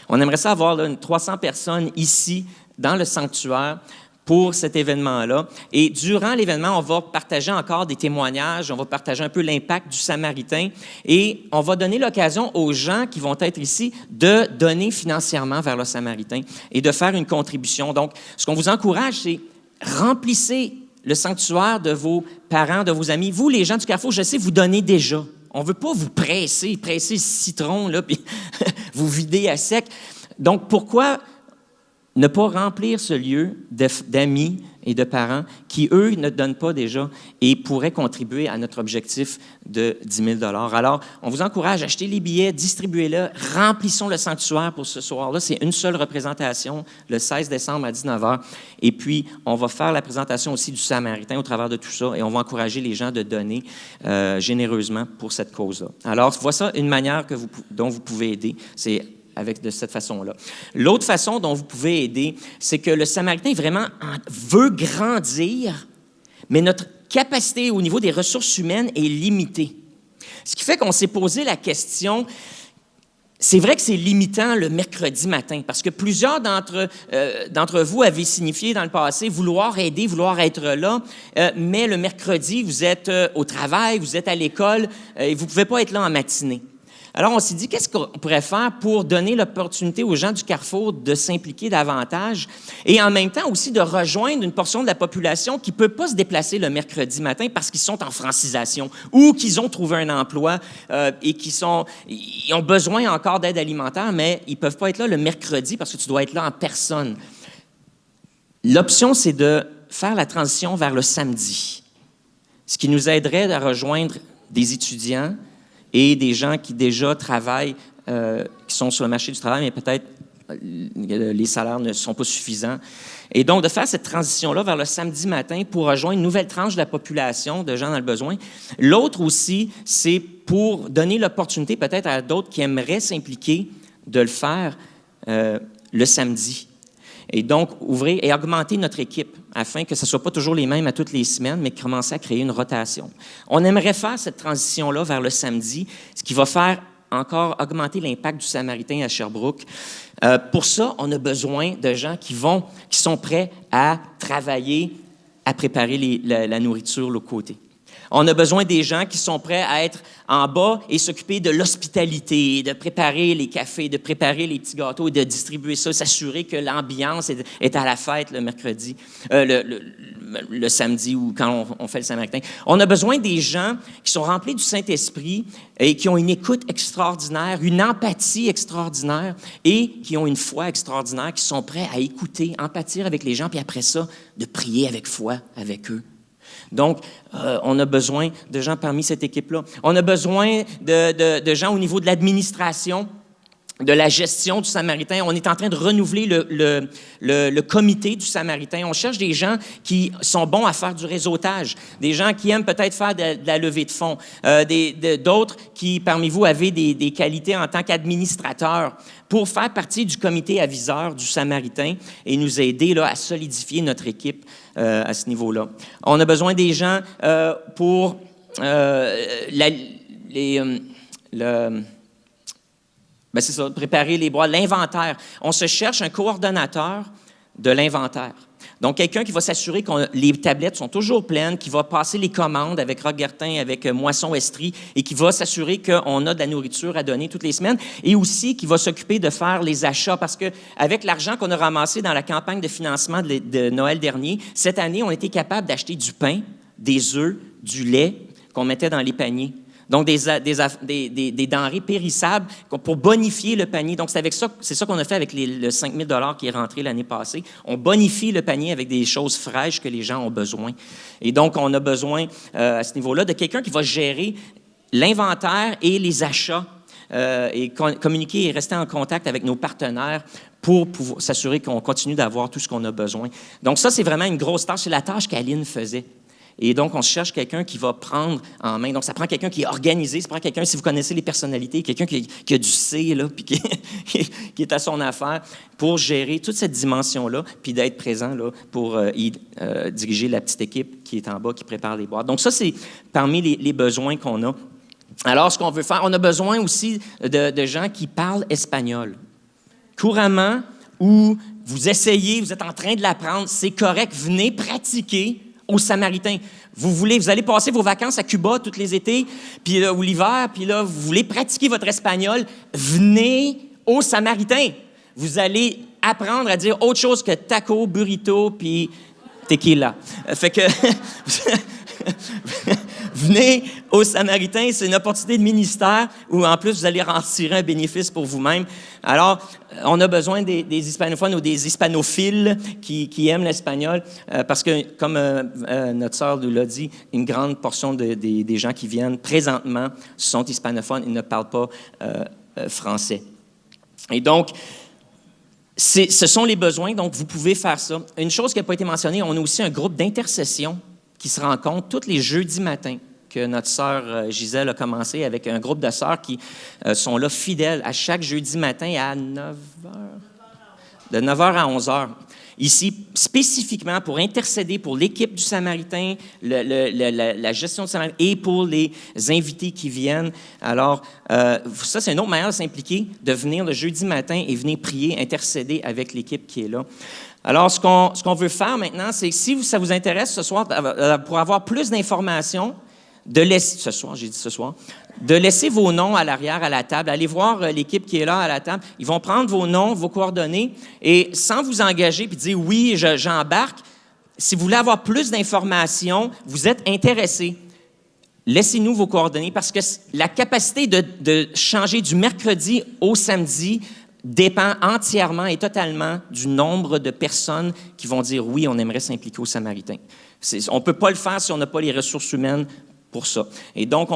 On aimerait ça avoir là, 300 personnes ici dans le sanctuaire pour cet événement-là. Et durant l'événement, on va partager encore des témoignages, on va partager un peu l'impact du Samaritain et on va donner l'occasion aux gens qui vont être ici de donner financièrement vers le Samaritain et de faire une contribution. Donc, ce qu'on vous encourage, c'est remplissez le sanctuaire de vos parents, de vos amis. Vous, les gens du Carrefour, je sais, vous donnez déjà. On ne veut pas vous presser le citron, là, puis vous vider à sec. Donc, pourquoi ne pas remplir ce lieu d'amis et de parents qui, eux, ne donnent pas déjà et pourraient contribuer à notre objectif de 10 000 $. Alors, on vous encourage à acheter les billets, distribuez-les, remplissons le sanctuaire pour ce soir-là. C'est une seule représentation, le 16 décembre à 19 h. Et puis, on va faire la présentation aussi du Samaritain au travers de tout ça et on va encourager les gens de donner généreusement pour cette cause-là. Alors, voici une manière dont vous pouvez aider. C'est de cette façon-là. L'autre façon dont vous pouvez aider, c'est que le Samaritain vraiment veut grandir, mais notre capacité au niveau des ressources humaines est limitée. Ce qui fait qu'on s'est posé la question, c'est vrai que c'est limitant le mercredi matin, parce que plusieurs d'entre vous avaient signifié dans le passé vouloir aider, vouloir être là, mais le mercredi, vous êtes au travail, vous êtes à l'école, et vous ne pouvez pas être là en matinée. Alors, on s'est dit, qu'est-ce qu'on pourrait faire pour donner l'opportunité aux gens du Carrefour de s'impliquer davantage et en même temps aussi de rejoindre une portion de la population qui ne peut pas se déplacer le mercredi matin parce qu'ils sont en francisation ou qu'ils ont trouvé un emploi et ils ont besoin encore d'aide alimentaire, mais ils ne peuvent pas être là le mercredi parce que tu dois être là en personne. L'option, c'est de faire la transition vers le samedi, ce qui nous aiderait à rejoindre des étudiants et des gens qui déjà travaillent qui sont sur le marché du travail, mais peut-être les salaires ne sont pas suffisants. Et donc, de faire cette transition-là vers le samedi matin pour rejoindre une nouvelle tranche de la population, de gens dans le besoin. L'autre aussi, c'est pour donner l'opportunité peut-être à d'autres qui aimeraient s'impliquer de le faire le samedi. Et donc, ouvrir et augmenter notre équipe afin que ce ne soit pas toujours les mêmes à toutes les semaines, mais commencer à créer une rotation. On aimerait faire cette transition-là vers le samedi, ce qui va faire encore augmenter l'impact du Samaritain à Sherbrooke. Pour ça, on a besoin de gens qui sont prêts à travailler, à préparer la nourriture l'autre côté. On a besoin des gens qui sont prêts à être en bas et s'occuper de l'hospitalité, de préparer les cafés, de préparer les petits gâteaux et de distribuer ça, s'assurer que l'ambiance est à la fête le mercredi, le samedi ou quand on fait le Samaritain. On a besoin des gens qui sont remplis du Saint-Esprit et qui ont une écoute extraordinaire, une empathie extraordinaire et qui ont une foi extraordinaire, qui sont prêts à écouter, empathier avec les gens, puis après ça, de prier avec foi avec eux. Donc, on a besoin de gens parmi cette équipe-là. On a besoin de gens au niveau de l'administration, de la gestion du Samaritain. On est en train de renouveler le comité du Samaritain. On cherche des gens qui sont bons à faire du réseautage, des gens qui aiment peut-être faire de la levée de fonds, d'autres qui, parmi vous, avez des qualités en tant qu'administrateur pour faire partie du comité aviseur du Samaritain et nous aider là, à solidifier notre équipe à ce niveau-là. On a besoin des gens pour c'est ça, préparer les boîtes, l'inventaire. On se cherche un coordonnateur de l'inventaire. Donc, quelqu'un qui va s'assurer que les tablettes sont toujours pleines, qui va passer les commandes avec Roquegertin, avec Moisson Estrie, et qui va s'assurer qu'on a de la nourriture à donner toutes les semaines, et aussi qui va s'occuper de faire les achats, parce qu'avec l'argent qu'on a ramassé dans la campagne de financement de Noël dernier, cette année, on a été capable d'acheter du pain, des œufs, du lait qu'on mettait dans les paniers. Donc, des denrées périssables pour bonifier le panier. Donc, c'est ça qu'on a fait avec le 5 000 $ qui est rentré l'année passée. On bonifie le panier avec des choses fraîches que les gens ont besoin. Et donc, on a besoin, à ce niveau-là, de quelqu'un qui va gérer l'inventaire et les achats et communiquer et rester en contact avec nos partenaires pour pouvoir s'assurer qu'on continue d'avoir tout ce qu'on a besoin. Donc, ça, c'est vraiment une grosse tâche. C'est la tâche qu'Aline faisait. Et donc, on cherche quelqu'un qui va prendre en main. Donc, ça prend quelqu'un qui est organisé, ça prend quelqu'un, si vous connaissez les personnalités, quelqu'un qui a du C, là, puis qui est à son affaire pour gérer toute cette dimension-là, puis d'être présent là, pour diriger la petite équipe qui est en bas, qui prépare les boîtes. Donc, ça, c'est parmi les besoins qu'on a. Alors, ce qu'on veut faire, on a besoin aussi de gens qui parlent espagnol. Couramment, ou vous essayez, vous êtes en train de l'apprendre, c'est correct, venez pratiquer aux Samaritains. Vous allez passer vos vacances à Cuba tous les étés, puis là, ou l'hiver, puis là, vous voulez pratiquer votre espagnol, venez aux Samaritains. Vous allez apprendre à dire autre chose que taco, burrito, puis tequila. Fait que venez aux Samaritains, c'est une opportunité de ministère où, en plus, vous allez en tirer un bénéfice pour vous-même. Alors, on a besoin des hispanophones ou des hispanophiles qui aiment l'espagnol parce que, comme notre sœur nous l'a dit, une grande portion des gens qui viennent présentement sont hispanophones et ne parlent pas français. Et donc, ce sont les besoins, donc vous pouvez faire ça. Une chose qui n'a pas été mentionnée, on a aussi un groupe d'intercession qui se rencontre tous les jeudis matins, que notre sœur Gisèle a commencé avec un groupe de sœurs qui sont là fidèles à chaque jeudi matin à 9h. De 9h à 11h. Ici, spécifiquement pour intercéder pour l'équipe du Samaritain, la gestion du Samaritain et pour les invités qui viennent. Alors, ça, c'est une autre manière de s'impliquer, de venir le jeudi matin et venir prier, intercéder avec l'équipe qui est là. Alors, ce qu'on veut faire maintenant, c'est que si ça vous intéresse ce soir, pour avoir plus d'informations, de laisser vos noms à l'arrière à la table. Allez voir l'équipe qui est là à la table. Ils vont prendre vos noms, vos coordonnées, et sans vous engager puis dire « oui, j'embarque », si vous voulez avoir plus d'informations, vous êtes intéressé, laissez-nous vos coordonnées parce que la capacité de changer du mercredi au samedi dépend entièrement et totalement du nombre de personnes qui vont dire « oui, on aimerait s'impliquer au Samaritain ». On ne peut pas le faire si on n'a pas les ressources humaines pour ça. Et donc,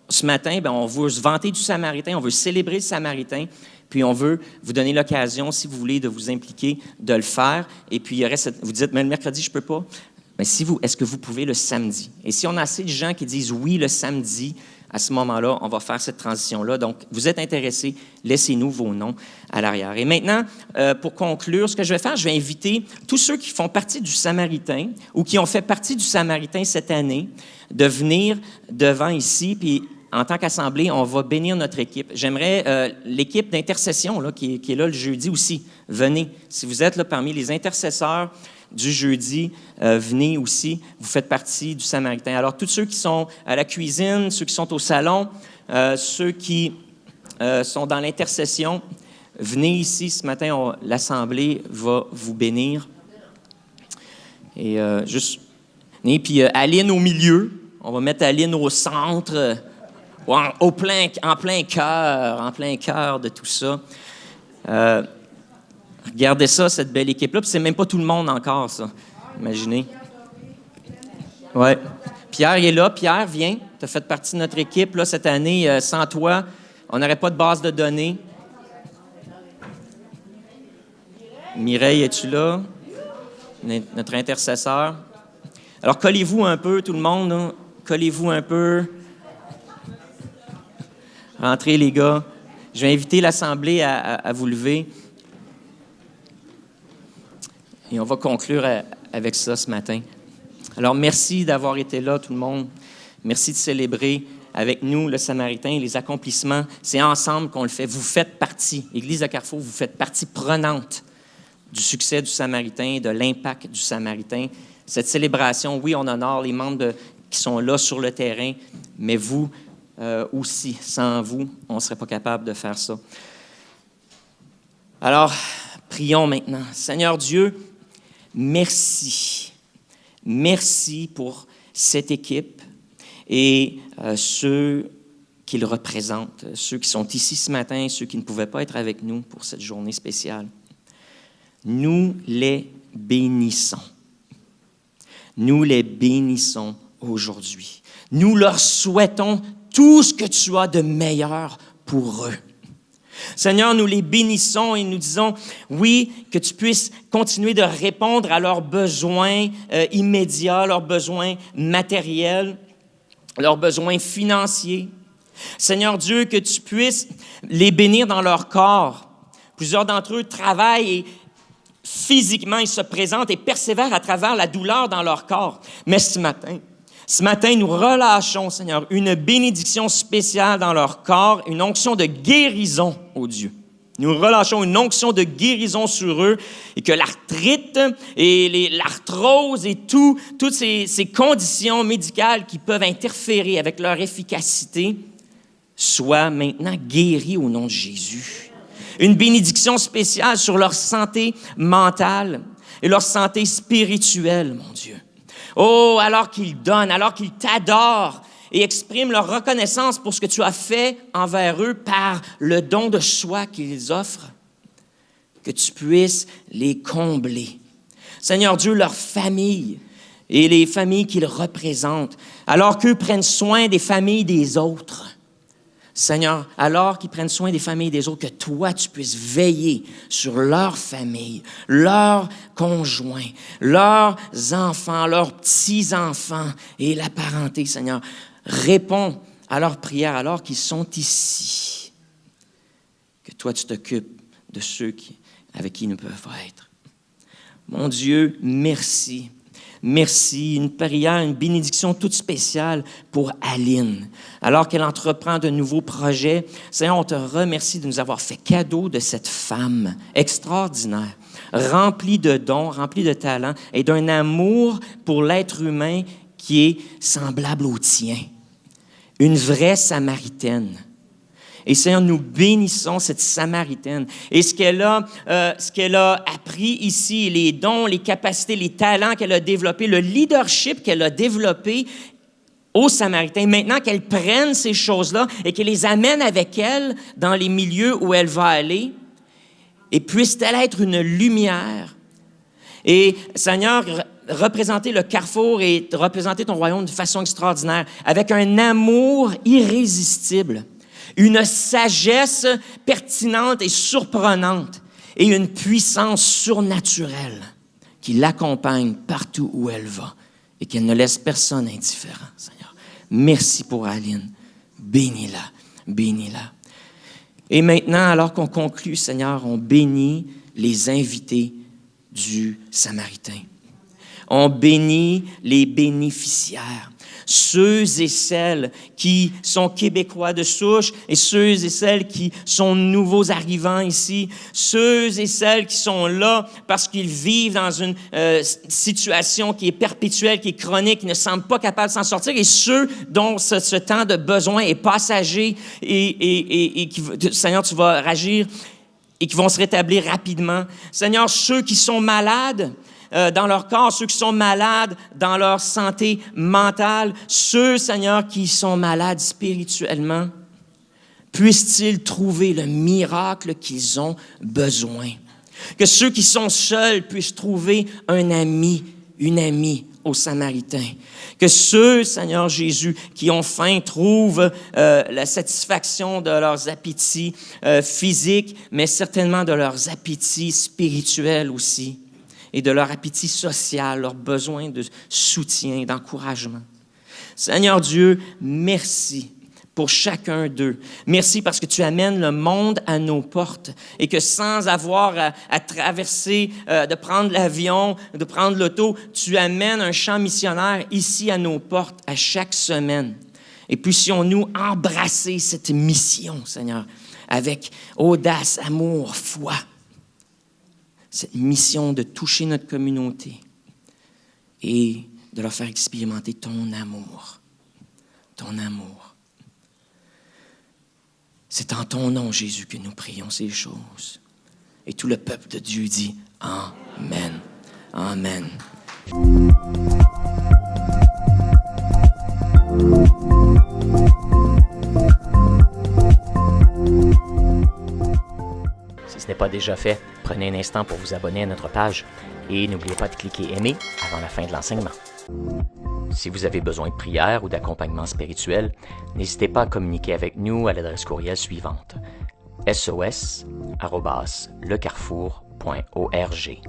ce matin, on veut se vanter du Samaritain, on veut célébrer le Samaritain, puis on veut vous donner l'occasion, si vous voulez, de vous impliquer, de le faire. Et puis, vous dites, mais le mercredi, je ne peux pas. Mais est-ce que vous pouvez le samedi? Et si on a assez de gens qui disent oui le samedi, à ce moment-là, on va faire cette transition-là. Donc, vous êtes intéressés, laissez-nous vos noms à l'arrière. Et maintenant, pour conclure, ce que je vais faire, je vais inviter tous ceux qui font partie du Samaritain ou qui ont fait partie du Samaritain cette année de venir devant ici, puis en tant qu'assemblée, on va bénir notre équipe. J'aimerais l'équipe d'intercession là, qui est là le jeudi aussi. Venez. Si vous êtes là parmi les intercesseurs du jeudi, venez aussi. Vous faites partie du Samaritain. Alors, tous ceux qui sont à la cuisine, ceux qui sont au salon, ceux qui sont dans l'intercession, venez ici ce matin. L'assemblée va vous bénir. Et venez. Puis Aline au milieu. On va mettre Aline au centre. En plein cœur de tout ça. Regardez ça, cette belle équipe-là. Puis c'est même pas tout le monde encore, ça. Imaginez. Ouais. Pierre, il est là. Pierre, viens. Tu as fait partie de notre équipe là, cette année. Sans toi, on n'aurait pas de base de données. Mireille, es-tu là? Notre intercesseur. Alors, collez-vous un peu, tout le monde. Là. Collez-vous un peu. Rentrez, les gars. Je vais inviter l'Assemblée à vous lever. Et on va conclure avec ça ce matin. Alors, merci d'avoir été là, tout le monde. Merci de célébrer avec nous le Samaritain, les accomplissements. C'est ensemble qu'on le fait. Vous faites partie, l'Église de Carrefour, vous faites partie prenante du succès du Samaritain, de l'impact du Samaritain. Cette célébration, oui, on honore les membres qui sont là sur le terrain, mais vous aussi, sans vous, on ne serait pas capable de faire ça. Alors, prions maintenant. Seigneur Dieu, merci. Merci pour cette équipe et ceux qui le représentent, ceux qui sont ici ce matin, ceux qui ne pouvaient pas être avec nous pour cette journée spéciale. Nous les bénissons. Nous les bénissons aujourd'hui. Nous leur souhaitons tout ce que tu as de meilleur pour eux. Seigneur, nous les bénissons et nous disons, oui, que tu puisses continuer de répondre à leurs besoins immédiats, leurs besoins matériels, leurs besoins financiers. Seigneur Dieu, que tu puisses les bénir dans leur corps. Plusieurs d'entre eux travaillent et physiquement, ils se présentent et persévèrent à travers la douleur dans leur corps. Mais ce matin, nous relâchons, Seigneur, une bénédiction spéciale dans leur corps, une onction de guérison, ô Dieu. Nous relâchons une onction de guérison sur eux et que l'arthrite et l'arthrose et toutes ces conditions médicales qui peuvent interférer avec leur efficacité soient maintenant guéries au nom de Jésus. Une bénédiction spéciale sur leur santé mentale et leur santé spirituelle, mon Dieu. Oh, alors qu'ils donnent, alors qu'ils t'adorent et expriment leur reconnaissance pour ce que tu as fait envers eux par le don de soi qu'ils offrent, que tu puisses les combler. Seigneur Dieu, leur famille et les familles qu'ils représentent, alors qu'eux prennent soin des familles des autres. Seigneur, alors qu'ils prennent soin des familles des autres, que toi, tu puisses veiller sur leurs familles, leurs conjoints, leurs enfants, leurs petits-enfants et la parenté, Seigneur. Réponds à leurs prières alors qu'ils sont ici. Que toi, tu t'occupes de ceux avec qui ils ne peuvent pas être. Mon Dieu, merci. Merci, une prière, une bénédiction toute spéciale pour Aline. Alors qu'elle entreprend de nouveaux projets, Seigneur, on te remercie de nous avoir fait cadeau de cette femme extraordinaire, remplie de dons, remplie de talents et d'un amour pour l'être humain qui est semblable au tien. Une vraie Samaritaine. Et Seigneur, nous bénissons cette Samaritaine. Et ce qu'elle a appris ici, les dons, les capacités, les talents qu'elle a développés, le leadership qu'elle a développé aux Samaritains, maintenant qu'elle prenne ces choses-là et qu'elle les amène avec elle dans les milieux où elle va aller, et puisse-t-elle être une lumière. Et Seigneur, représenter le carrefour et représenter ton royaume de façon extraordinaire, avec un amour irrésistible, une sagesse pertinente et surprenante et une puissance surnaturelle qui l'accompagne partout où elle va et qu'elle ne laisse personne indifférent, Seigneur. Merci pour Aline. Bénis-la, bénis-la. Et maintenant, alors qu'on conclut, Seigneur, on bénit les invités du Samaritain. On bénit les bénéficiaires, ceux et celles qui sont québécois de souche et ceux et celles qui sont nouveaux arrivants ici, ceux et celles qui sont là parce qu'ils vivent dans une situation qui est perpétuelle, qui est chronique, qui ne semblent pas capables de s'en sortir, et ceux dont ce temps de besoin est passager et qui, Seigneur, tu vas agir et qui vont se rétablir rapidement. Seigneur, ceux qui sont malades, dans leur corps, ceux qui sont malades dans leur santé mentale, ceux, Seigneur, qui sont malades spirituellement, puissent-ils trouver le miracle qu'ils ont besoin. Que ceux qui sont seuls puissent trouver un ami, une amie au Samaritain. Que ceux, Seigneur Jésus, qui ont faim trouvent la satisfaction de leurs appétits physiques, mais certainement de leurs appétits spirituels aussi, et de leur appétit social, leur besoin de soutien, d'encouragement. Seigneur Dieu, merci pour chacun d'eux. Merci parce que tu amènes le monde à nos portes et que sans avoir à traverser, de prendre l'avion, de prendre l'auto, tu amènes un champ missionnaire ici à nos portes à chaque semaine. Et puissions-nous embrasser cette mission, Seigneur, avec audace, amour, foi. Cette mission de toucher notre communauté et de leur faire expérimenter ton amour. Ton amour. C'est en ton nom, Jésus, que nous prions ces choses. Et tout le peuple de Dieu dit Amen. Amen. Si ce n'est pas déjà fait, prenez un instant pour vous abonner à notre page et n'oubliez pas de cliquer « Aimer » avant la fin de l'enseignement. Si vous avez besoin de prière ou d'accompagnement spirituel, n'hésitez pas à communiquer avec nous à l'adresse courriel suivante: sos@lecarrefour.org.